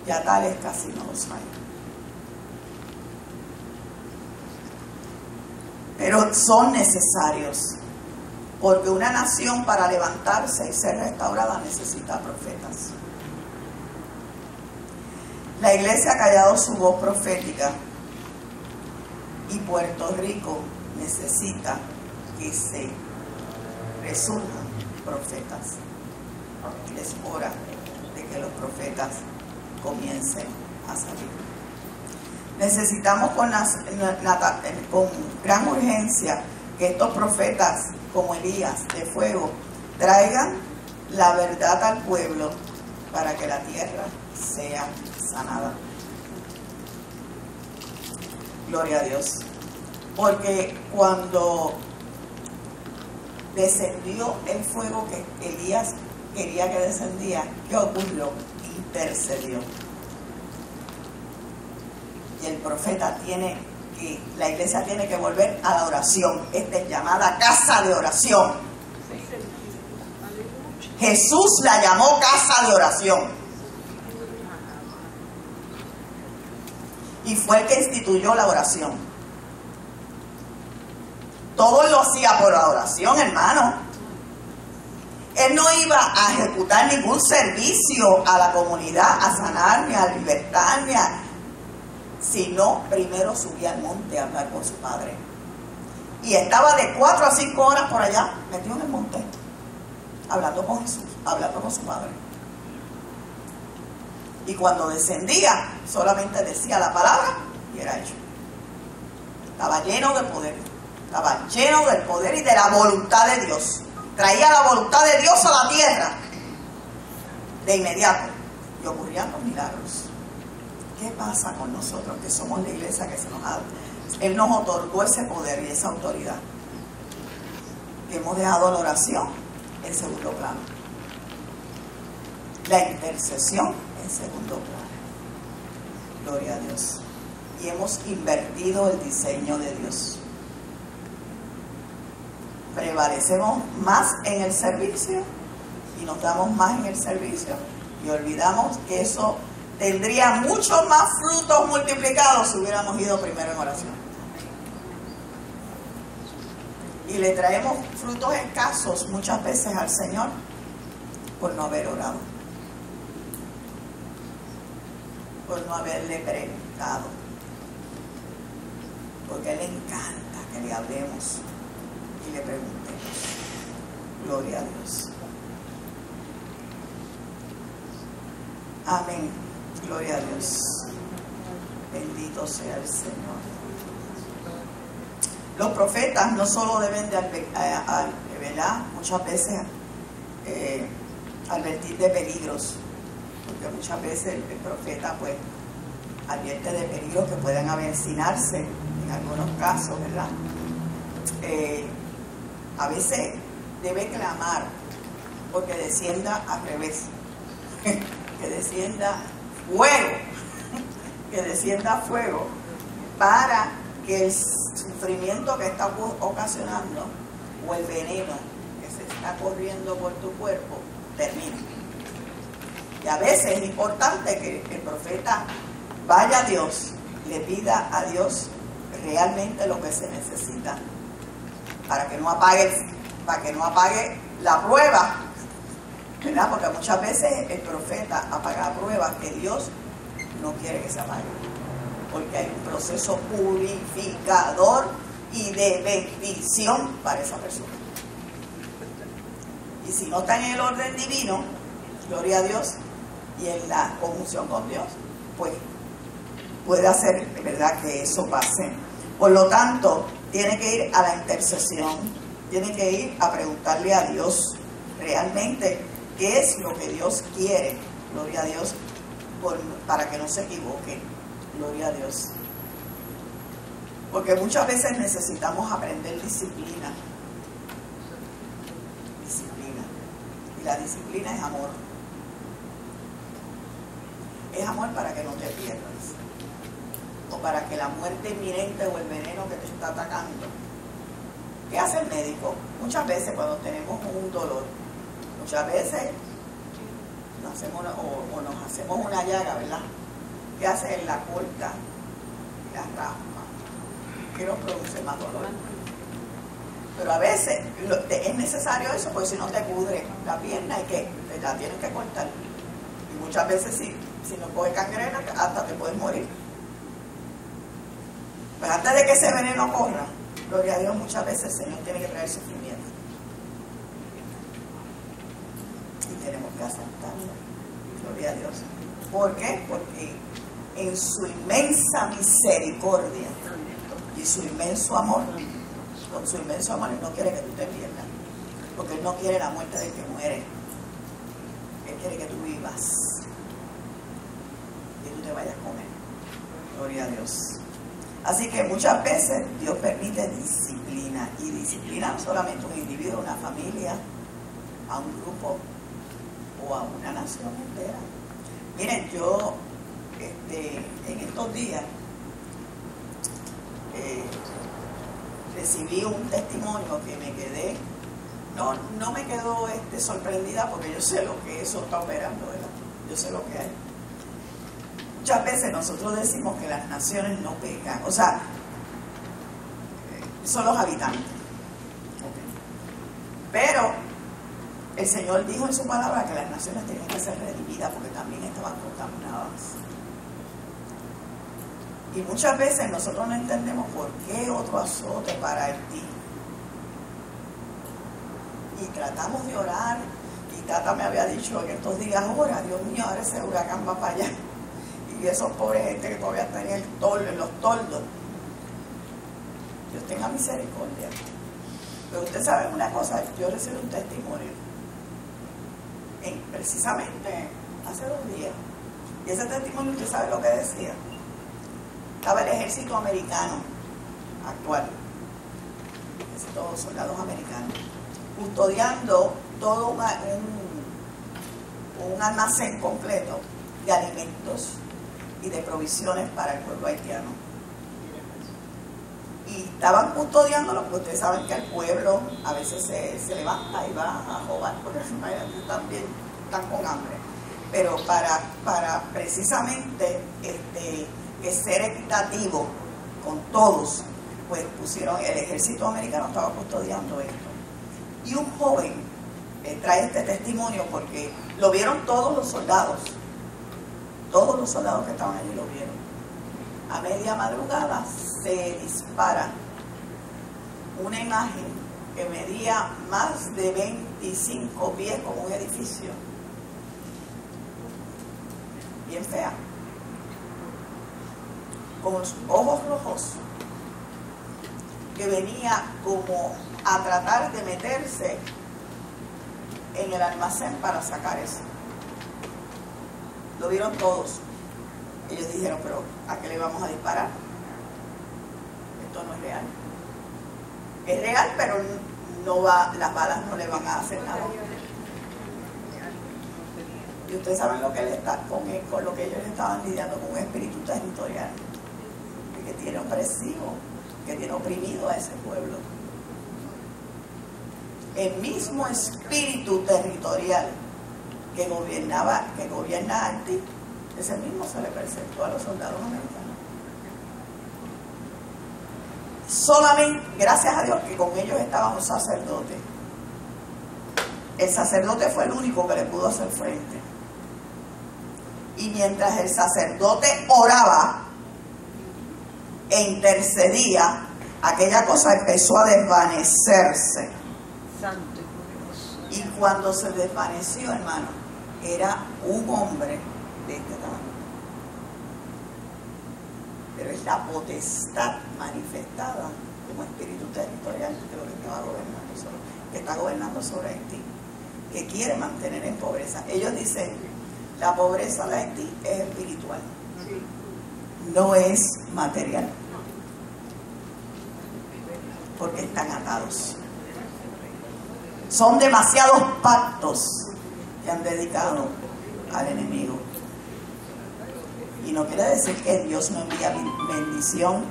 C: Ya tales casi no los hay. Pero son necesarios. Porque una nación para levantarse y ser restaurada necesita profetas. La iglesia ha callado su voz profética. Y Puerto Rico necesita que se resurjan profetas. Es hora de que los profetas comiencen a salir. Necesitamos con gran urgencia que estos profetas como Elías de fuego traigan la verdad al pueblo para que la tierra sea sanada. Gloria a Dios. Porque cuando descendió el fuego que Elías quería que descendía, ¿qué ocurrió? Intercedió. Y el profeta la iglesia tiene que volver a la oración. Esta es llamada casa de oración. Jesús la llamó casa de oración. Y fue el que instituyó la oración. Todo lo hacía por la oración, hermano. Él no iba a ejecutar ningún servicio a la comunidad, a sanar, ni a libertar, sino primero subía al monte a hablar con su padre. Y estaba de 4 a 5 horas por allá, metido en el monte, hablando con Jesús, hablando con su padre. Y cuando descendía, solamente decía la palabra y era hecho. Estaba lleno de poder, estaba lleno del poder y de la voluntad de Dios. Traía la voluntad de Dios a la tierra de inmediato y ocurrían los milagros. ¿Qué pasa con nosotros que somos la iglesia que Él nos otorgó ese poder y esa autoridad? Que hemos dejado la oración en segundo plano, la intercesión en segundo plano. Gloria a Dios. Y hemos invertido el diseño de Dios. Prevalecemos más en el servicio y nos damos más en el servicio y olvidamos que eso tendría muchos más frutos multiplicados si hubiéramos ido primero en oración. Y le traemos frutos escasos muchas veces al Señor por no haber orado, por no haberle preguntado, porque a Él le encanta que le hablemos y le preguntemos. Gloria a Dios. Amén. Gloria a Dios. Bendito sea el Señor. Los profetas no solo deben de ¿verdad? Muchas veces advertir de peligros, porque muchas veces el profeta pues advierte de peligros que puedan avecinarse en algunos casos, ¿verdad? A veces debe clamar porque descienda al revés, que descienda fuego, que descienda fuego para que el sufrimiento que está ocasionando o el veneno que se está corriendo por tu cuerpo termine. Y a veces es importante que el profeta vaya a Dios, le pida a Dios realmente lo que se necesita para que no apague la prueba, ¿verdad? Porque muchas veces el profeta apaga pruebas que Dios no quiere que se apague, porque hay un proceso purificador y de bendición para esa persona. Y si no está en el orden divino, gloria a Dios, y en la conjunción con Dios, pues puede hacer, ¿verdad?, que eso pase. Por lo tanto, tiene que ir a la intercesión, tiene que ir a preguntarle a Dios realmente qué es lo que Dios quiere, gloria a Dios, para que no se equivoque, gloria a Dios. Porque muchas veces necesitamos aprender disciplina. Y la disciplina es amor. Es amor para que no te pierdas, o para que la muerte inminente o el veneno que te está atacando. ¿Qué hace el médico? Muchas veces cuando tenemos un dolor, muchas veces nos hacemos una llaga, ¿verdad? ¿Qué hace? La corta, la raspa, que nos produce más dolor. Pero a veces es necesario eso, porque si no te pudre la pierna y que te la tienes que cortar. Y muchas veces si no coge gangrena, hasta te puedes morir. Pues antes de que ese veneno corra, gloria a Dios, muchas veces el Señor tiene que traer sufrimiento. Y tenemos que aceptarlo, gloria a Dios. ¿Por qué? Porque en su inmensa misericordia y su inmenso amor, con su inmenso amor, Él no quiere que tú te pierdas, porque Él no quiere la muerte del que muere. Él quiere que tú vivas, que tú te vayas con Él, gloria a Dios. Así que muchas veces Dios permite disciplina, y disciplina no solamente a un individuo, a una familia, a un grupo o a una nación entera. Miren, yo en estos días recibí un testimonio que me quedé, no me quedo sorprendida, porque yo sé lo que eso está operando, ¿verdad? Yo sé lo que hay. Muchas veces nosotros decimos que las naciones no pecan, o sea, son los habitantes. Pero el Señor dijo en su palabra que las naciones tenían que ser redimidas porque también estaban contaminadas. Y muchas veces nosotros no entendemos por qué otro azote para Haití. Y tratamos de orar, y Tata me había dicho en estos días, ora, Dios mío, ahora ese huracán va para allá. Y esos pobres gente que todavía están en los toldos. Dios tenga misericordia. Pero usted sabe una cosa, yo recibí un testimonio precisamente hace 2 días. Y ese testimonio, usted sabe lo que decía. Estaba el ejército americano actual, todos soldados americanos, custodiando todo un almacén completo de alimentos y de provisiones para el pueblo haitiano. Y estaban custodiándolo, porque ustedes saben que el pueblo a veces se levanta y va a robar, porque también están con hambre. Pero para precisamente ser equitativo con todos, pues pusieron, el ejército americano estaba custodiando esto. Y un joven trae este testimonio porque lo vieron todos los soldados que estaban allí lo vieron. A media madrugada se dispara una imagen que medía más de 25 pies, como un edificio, bien fea, con los ojos rojos, que venía como a tratar de meterse en el almacén para sacar eso. Lo vieron todos. Ellos dijeron, pero ¿a qué le vamos a disparar? Esto no es real. Es real, pero no va, las balas no le van a hacer nada. Y ustedes saben lo que él está con lo que ellos estaban lidiando, con un espíritu territorial que tiene opresivo, que tiene oprimido a ese pueblo. El mismo espíritu territorial que gobierna Haití, ese mismo se le presentó a los soldados americanos. Solamente, gracias a Dios, que con ellos estaba un sacerdote. El sacerdote fue el único que le pudo hacer frente. Y mientras el sacerdote oraba e intercedía, aquella cosa empezó a desvanecerse. Y cuando se desvaneció, hermano, era un hombre de este tamaño. Pero es la potestad manifestada como espíritu territorial de lo que está gobernando sobre Haití, que quiere mantener en pobreza. Ellos dicen, la pobreza de Haití es espiritual, no es material, porque están atados. Son demasiados pactos que han dedicado al enemigo. Y no quiere decir que Dios no envía bendición,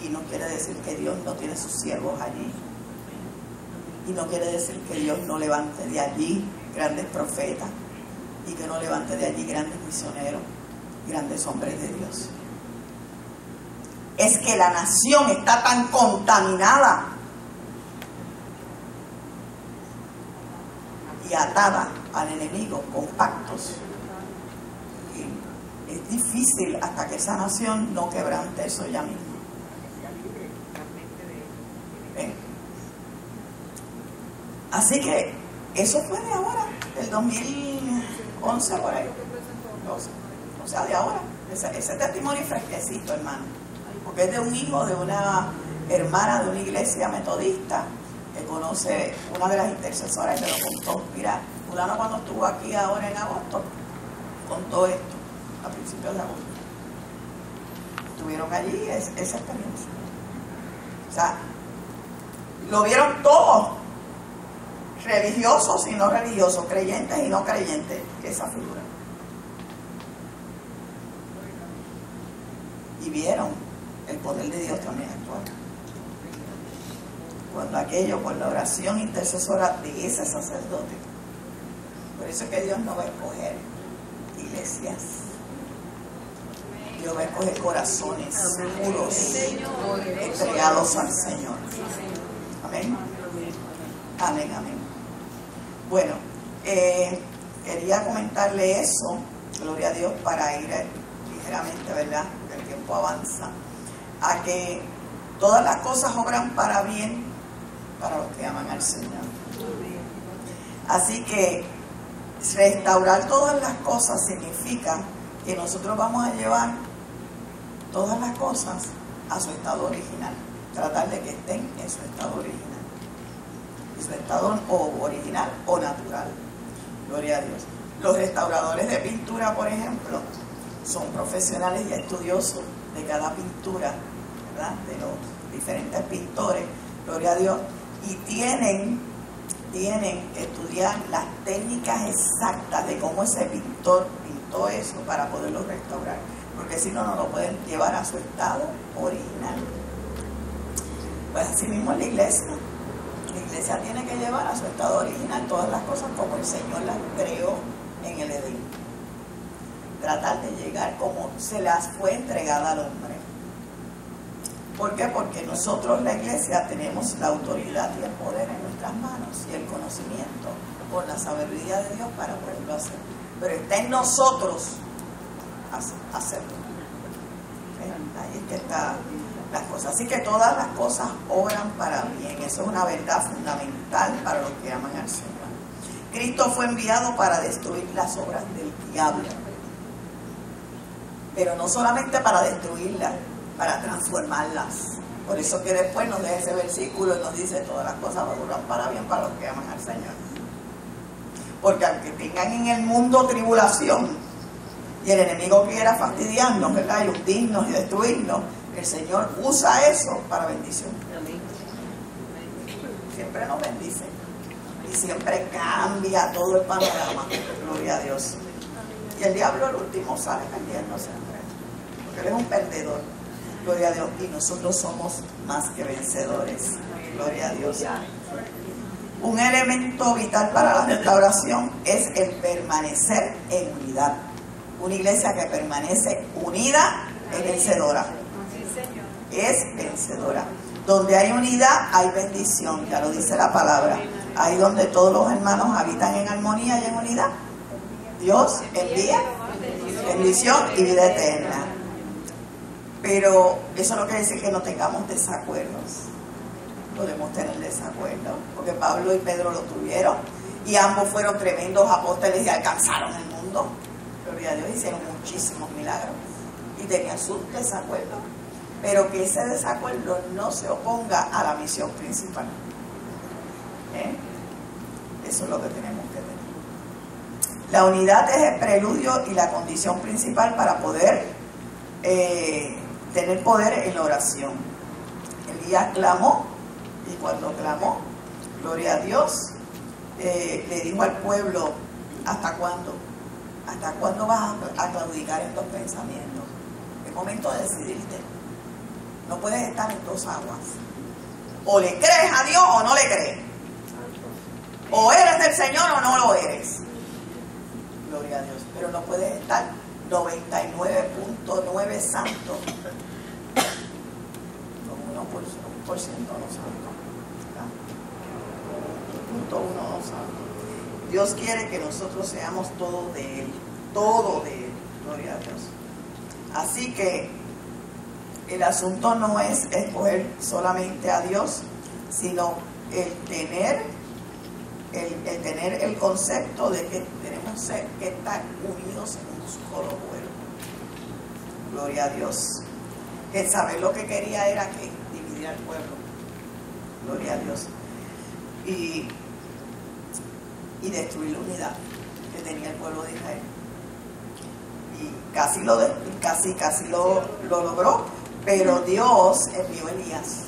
C: y no quiere decir que Dios no tiene sus siervos allí, y no quiere decir que Dios no levante de allí grandes profetas, y que no levante de allí grandes misioneros, grandes hombres de Dios. Es que la nación está tan contaminada y atada al enemigo con pactos. Y es difícil hasta que esa nación no quebrante eso ya mismo. ¿Ven? Así que eso fue de ahora, del 2011 por ahí. 12. O sea, de ahora. Ese testimonio fresquecito, hermano. Porque es de un hijo de una hermana de una iglesia metodista que conoce una de las intercesoras y me lo contó. Mira, fulano cuando estuvo aquí ahora en agosto, contó esto, a principios de agosto. Estuvieron allí esa experiencia. O sea, lo vieron todos, religiosos y no religiosos, creyentes y no creyentes, esa figura. Y vieron el poder de Dios también actuar. Cuando aquello, por la oración intercesora de ese sacerdote. Por eso es que Dios no va a escoger iglesias. Dios va a escoger corazones puros, entregados al Señor. Amén. Amén, amén. Bueno, quería comentarle eso, gloria a Dios, para ir ligeramente, ¿verdad? El tiempo avanza, a que todas las cosas obran para bien para los que aman al Señor. Así que restaurar todas las cosas significa que nosotros vamos a llevar todas las cosas a su estado original, tratar de que estén en su estado original, en su estado original o natural. Gloria a Dios. Los restauradores de pintura, por ejemplo, son profesionales y estudiosos de cada pintura, ¿verdad? De los diferentes pintores, gloria a Dios, y tienen que estudiar las técnicas exactas de cómo ese pintor pintó eso para poderlo restaurar, porque si no, no lo pueden llevar a su estado original. Pues así mismo la iglesia tiene que llevar a su estado original todas las cosas como el Señor las creó en el Edén. Tratar de llegar como se las fue entregada al hombre. ¿Por qué? Porque nosotros, la iglesia, tenemos la autoridad y el poder en nuestras manos y el conocimiento por la sabiduría de Dios para poderlo hacer. Pero está en nosotros hacerlo. Ahí es que está las cosas. Así que todas las cosas obran para bien. Eso es una verdad fundamental para los que aman al Señor. Cristo fue enviado para destruir las obras del diablo. Pero no solamente para destruirlas, para transformarlas. Por eso que después nos deja ese versículo y nos dice todas las cosas duran para bien para los que aman al Señor. Porque aunque tengan en el mundo tribulación y el enemigo quiera fastidiarnos, ¿verdad? Y hundirnos y destruirnos, el Señor usa eso para bendición. Siempre nos bendice y siempre cambia todo el panorama. Gloria a Dios. Y el diablo al último sale perdiendo siempre, porque él es un perdedor. Gloria a Dios. Y nosotros somos más que vencedores. Gloria a Dios. Un elemento vital para la restauración es el permanecer en unidad. Una iglesia que permanece unida es vencedora. Es vencedora. Donde hay unidad hay bendición, ya lo dice la palabra. Ahí donde todos los hermanos habitan en armonía y en unidad, Dios envía bendición y vida eterna. Pero eso no quiere decir que no tengamos desacuerdos. Podemos tener desacuerdos, porque Pablo y Pedro lo tuvieron y ambos fueron tremendos apóstoles y alcanzaron el mundo. Gloria a Dios, hicieron muchísimos milagros y tenían sus desacuerdos, pero que ese desacuerdo no se oponga a la misión principal. Eso es lo que tenemos que tener. La unidad es el preludio y la condición principal para poder tener poder en la oración. Elías clamó, y cuando clamó, gloria a Dios, le dijo al pueblo: ¿hasta cuándo? ¿Hasta cuándo vas a claudicar en tus pensamientos? Es momento de decidirte. No puedes estar en dos aguas. O le crees a Dios o no le crees. O eres del Señor o no lo eres. Gloria a Dios. Pero no puedes estar 99.9 santo con 1% no santo. 0.1 no santo. Dios quiere que nosotros seamos todo de Él. Todo de Él. Gloria a Dios. Así que el asunto no es escoger solamente a Dios, sino el tener el concepto de que tenemos que estar unidos en un solo cuerpo. Gloria a Dios. El saber lo que quería era que dividir al pueblo. Gloria a Dios. Y destruir la unidad que tenía el pueblo de Israel. Y casi lo logró, pero Dios envió a Elías,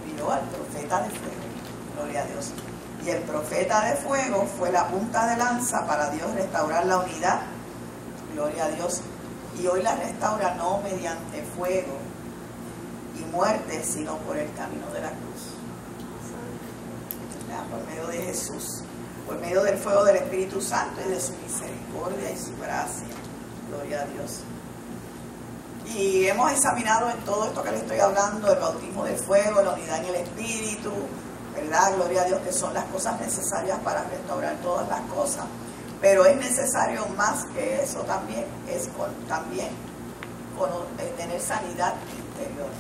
C: envió al profeta de fuego. Gloria a Dios. Y el profeta de fuego fue la punta de lanza para Dios restaurar la unidad. Gloria a Dios. Y hoy la restaura no mediante fuego y muerte, sino por el camino de la cruz. Por medio de Jesús, por medio del fuego del Espíritu Santo y de su misericordia y su gracia. Gloria a Dios. Y hemos examinado en todo esto que le estoy hablando, el bautismo del fuego, la unidad en el Espíritu, ¿verdad? Gloria a Dios, que son las cosas necesarias para restaurar todas las cosas. Pero es necesario más que eso también, tener sanidad interior,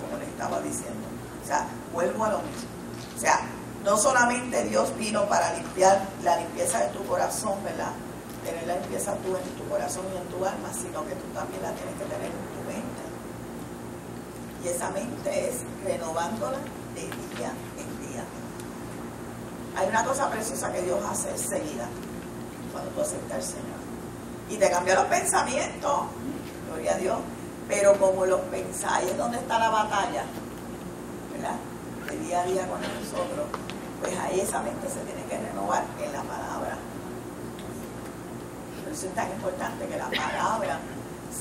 C: como le estaba diciendo. O sea, vuelvo a lo mismo. O sea, no solamente Dios vino para limpiar la limpieza de tu corazón, ¿verdad? Tener la limpieza tú en tu corazón y en tu alma, sino que tú también la tienes que tener en tu mente. Y esa mente es renovándola de día en día. Hay una cosa preciosa que Dios hace seguida cuando tú aceptas al Señor. Y te cambia los pensamientos, gloria a Dios. Pero como los pensáis, es donde está la batalla, ¿verdad? De día a día con nosotros, pues ahí esa mente se tiene que renovar en la palabra. Por eso es tan importante que la palabra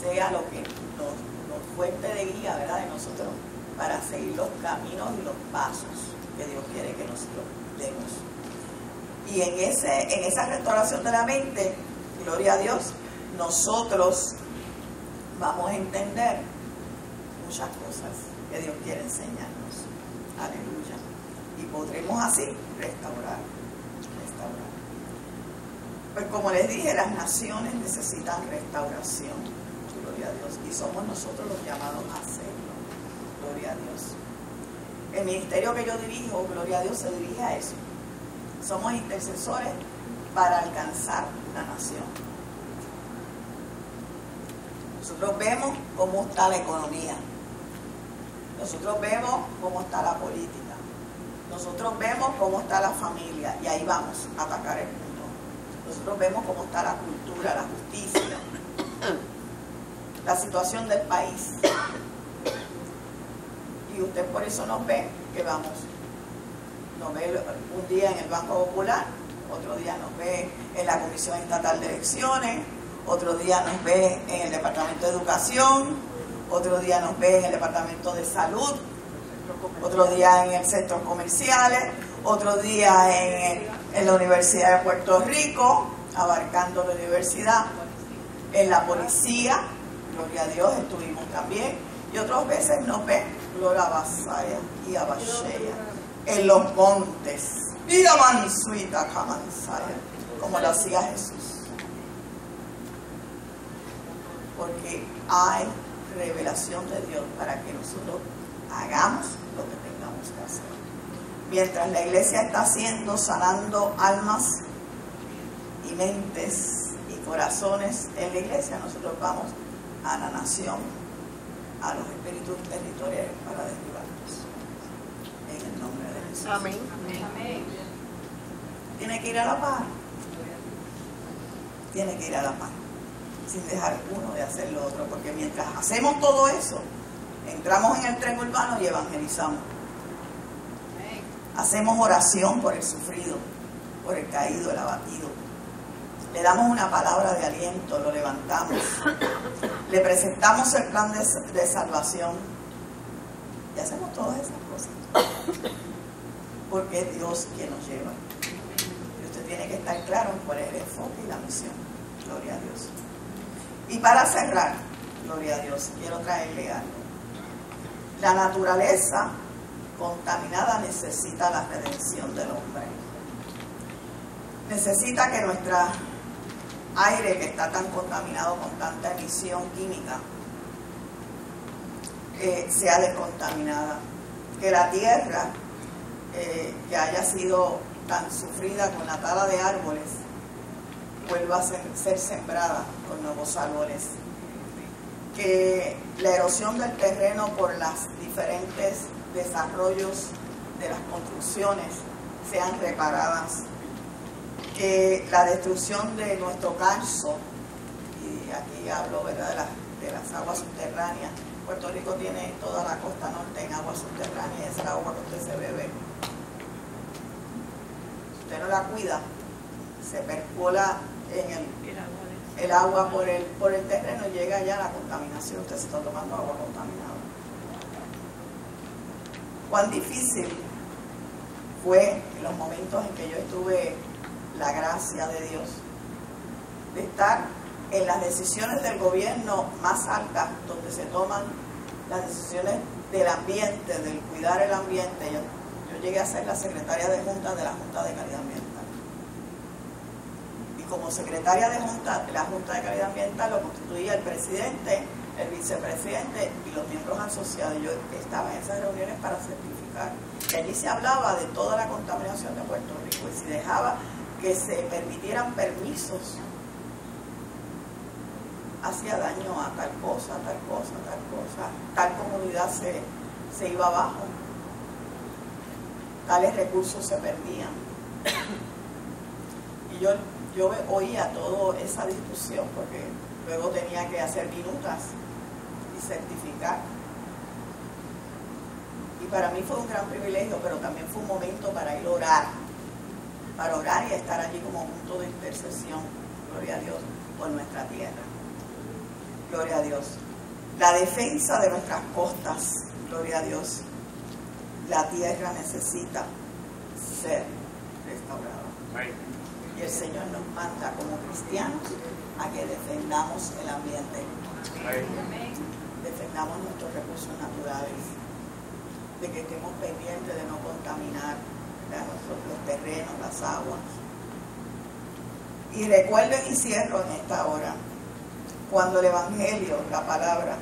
C: sea lo que nos fuente de guía, ¿verdad?, de nosotros para seguir los caminos y los pasos que Dios quiere que nosotros demos. Y en esa restauración de la mente, gloria a Dios, nosotros vamos a entender muchas cosas que Dios quiere enseñarnos. Aleluya. Y podremos así restaurar. Pues como les dije, las naciones necesitan restauración. Gloria a Dios. Y somos nosotros los llamados a hacerlo. Gloria a Dios. El ministerio que yo dirijo, gloria a Dios, se dirige a eso. Somos intercesores para alcanzar una nación. Nosotros vemos cómo está la economía. Nosotros vemos cómo está la política, nosotros vemos cómo está la familia, y ahí vamos a atacar el mundo. Nosotros vemos cómo está la cultura, la justicia, la situación del país. Y usted por eso nos ve que vamos. Nos ve un día en el Banco Popular, otro día nos ve en la Comisión Estatal de Elecciones, otro día nos ve en el Departamento de Educación, otro día nos ve en el Departamento de Salud, otro día en el centros comerciales, otro día en la Universidad de Puerto Rico, abarcando la universidad, en la policía, gloria a Dios, estuvimos también, y otras veces nos ve, gloria a Basaya y a Bashea, en los montes, y a Mansuita Kamansaya, como lo hacía Jesús. Porque hay revelación de Dios para que nosotros hagamos lo que tengamos que hacer. Mientras la iglesia está haciendo, sanando almas y mentes y corazones en la iglesia, nosotros vamos a la nación, a los espíritus territoriales para derribarlos. En el nombre de Jesús.
D: Amén.
C: Tiene que ir a la paz. Tiene que ir a la paz, sin dejar uno de hacer lo otro, porque mientras hacemos todo eso, entramos en el tren urbano y evangelizamos. Hacemos oración por el sufrido, por el caído, el abatido. Le damos una palabra de aliento, lo levantamos. Le presentamos el plan de salvación. Y hacemos todas esas cosas. Porque es Dios quien nos lleva. Y usted tiene que estar claro en cuál es el enfoque y la misión. Gloria a Dios. Y para cerrar, gloria a Dios, quiero traerle algo. La naturaleza contaminada necesita la redención del hombre. Necesita que nuestra aire, que está tan contaminado con tanta emisión química, sea descontaminada. Que la tierra, que haya sido tan sufrida con la tala de árboles, vuelva a ser sembrada con nuevos árboles. Que la erosión del terreno por los diferentes desarrollos de las construcciones sean reparadas. Que la destrucción de nuestro calzo, y aquí hablo, ¿verdad?, de las aguas subterráneas. Puerto Rico tiene toda la costa norte en agua subterránea, y esa es el agua que usted se bebe. Si usted no la cuida, se percola en el agua por el terreno y llega ya la contaminación. Usted se está tomando agua contaminada. Cuán difícil fue en los momentos en que yo estuve la gracia de Dios de estar en las decisiones del gobierno más altas, donde se toman las decisiones del ambiente, del cuidar el ambiente. Yo llegué a ser la secretaria de Junta de la Junta de Calidad Ambiental. Y como secretaria de Junta, la Junta de Calidad Ambiental lo constituía el presidente, el vicepresidente y los miembros asociados. Yo estaba en esas reuniones para certificar. Y allí se hablaba de toda la contaminación de Puerto Rico, y si dejaba que se permitieran permisos, hacía daño a tal cosa, tal cosa, tal cosa. Tal comunidad se iba abajo. Tales recursos se perdían. Y yo oía toda esa discusión, porque luego tenía que hacer minutas y certificar. Y para mí fue un gran privilegio, pero también fue un momento para ir a orar. Para orar y estar allí como punto de intercesión, gloria a Dios, por nuestra tierra. Gloria a Dios. La defensa de nuestras costas, gloria a Dios. La tierra necesita ser restaurada. Y el Señor nos manda como cristianos a que defendamos el ambiente. Defendamos nuestros recursos naturales. De que estemos pendientes de no contaminar los terrenos, las aguas. Y recuerden, y cierro en esta hora, cuando el Evangelio, la palabra,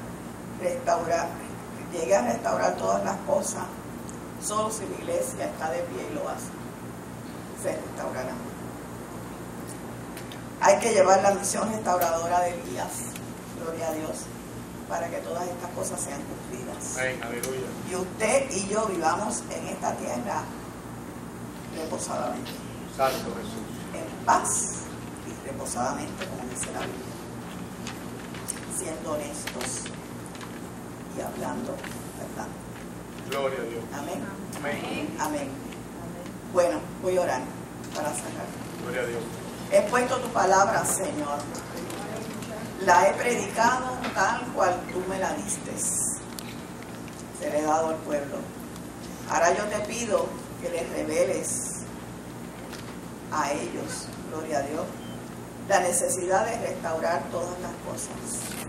C: llegue a restaurar todas las cosas, solo si la iglesia está de pie y lo hace, se restaurará. Hay que llevar la misión restauradora de Elías, gloria a Dios. para que todas estas cosas sean cumplidas.
D: Amén, aleluya.
C: Y usted y yo vivamos en esta tierra reposadamente.
D: Santo Jesús.
C: En paz y reposadamente, como dice la Biblia. Siendo honestos y hablando verdad.
D: Gloria a Dios.
C: Amén.
D: Amén.
C: Amén. Bueno, voy a orar para cerrar.
D: Gloria a Dios.
C: He puesto tu palabra, Señor. La he predicado tal cual tú me la diste. Se le he dado al pueblo. Ahora yo te pido que les reveles a ellos, gloria a Dios, la necesidad de restaurar todas las cosas.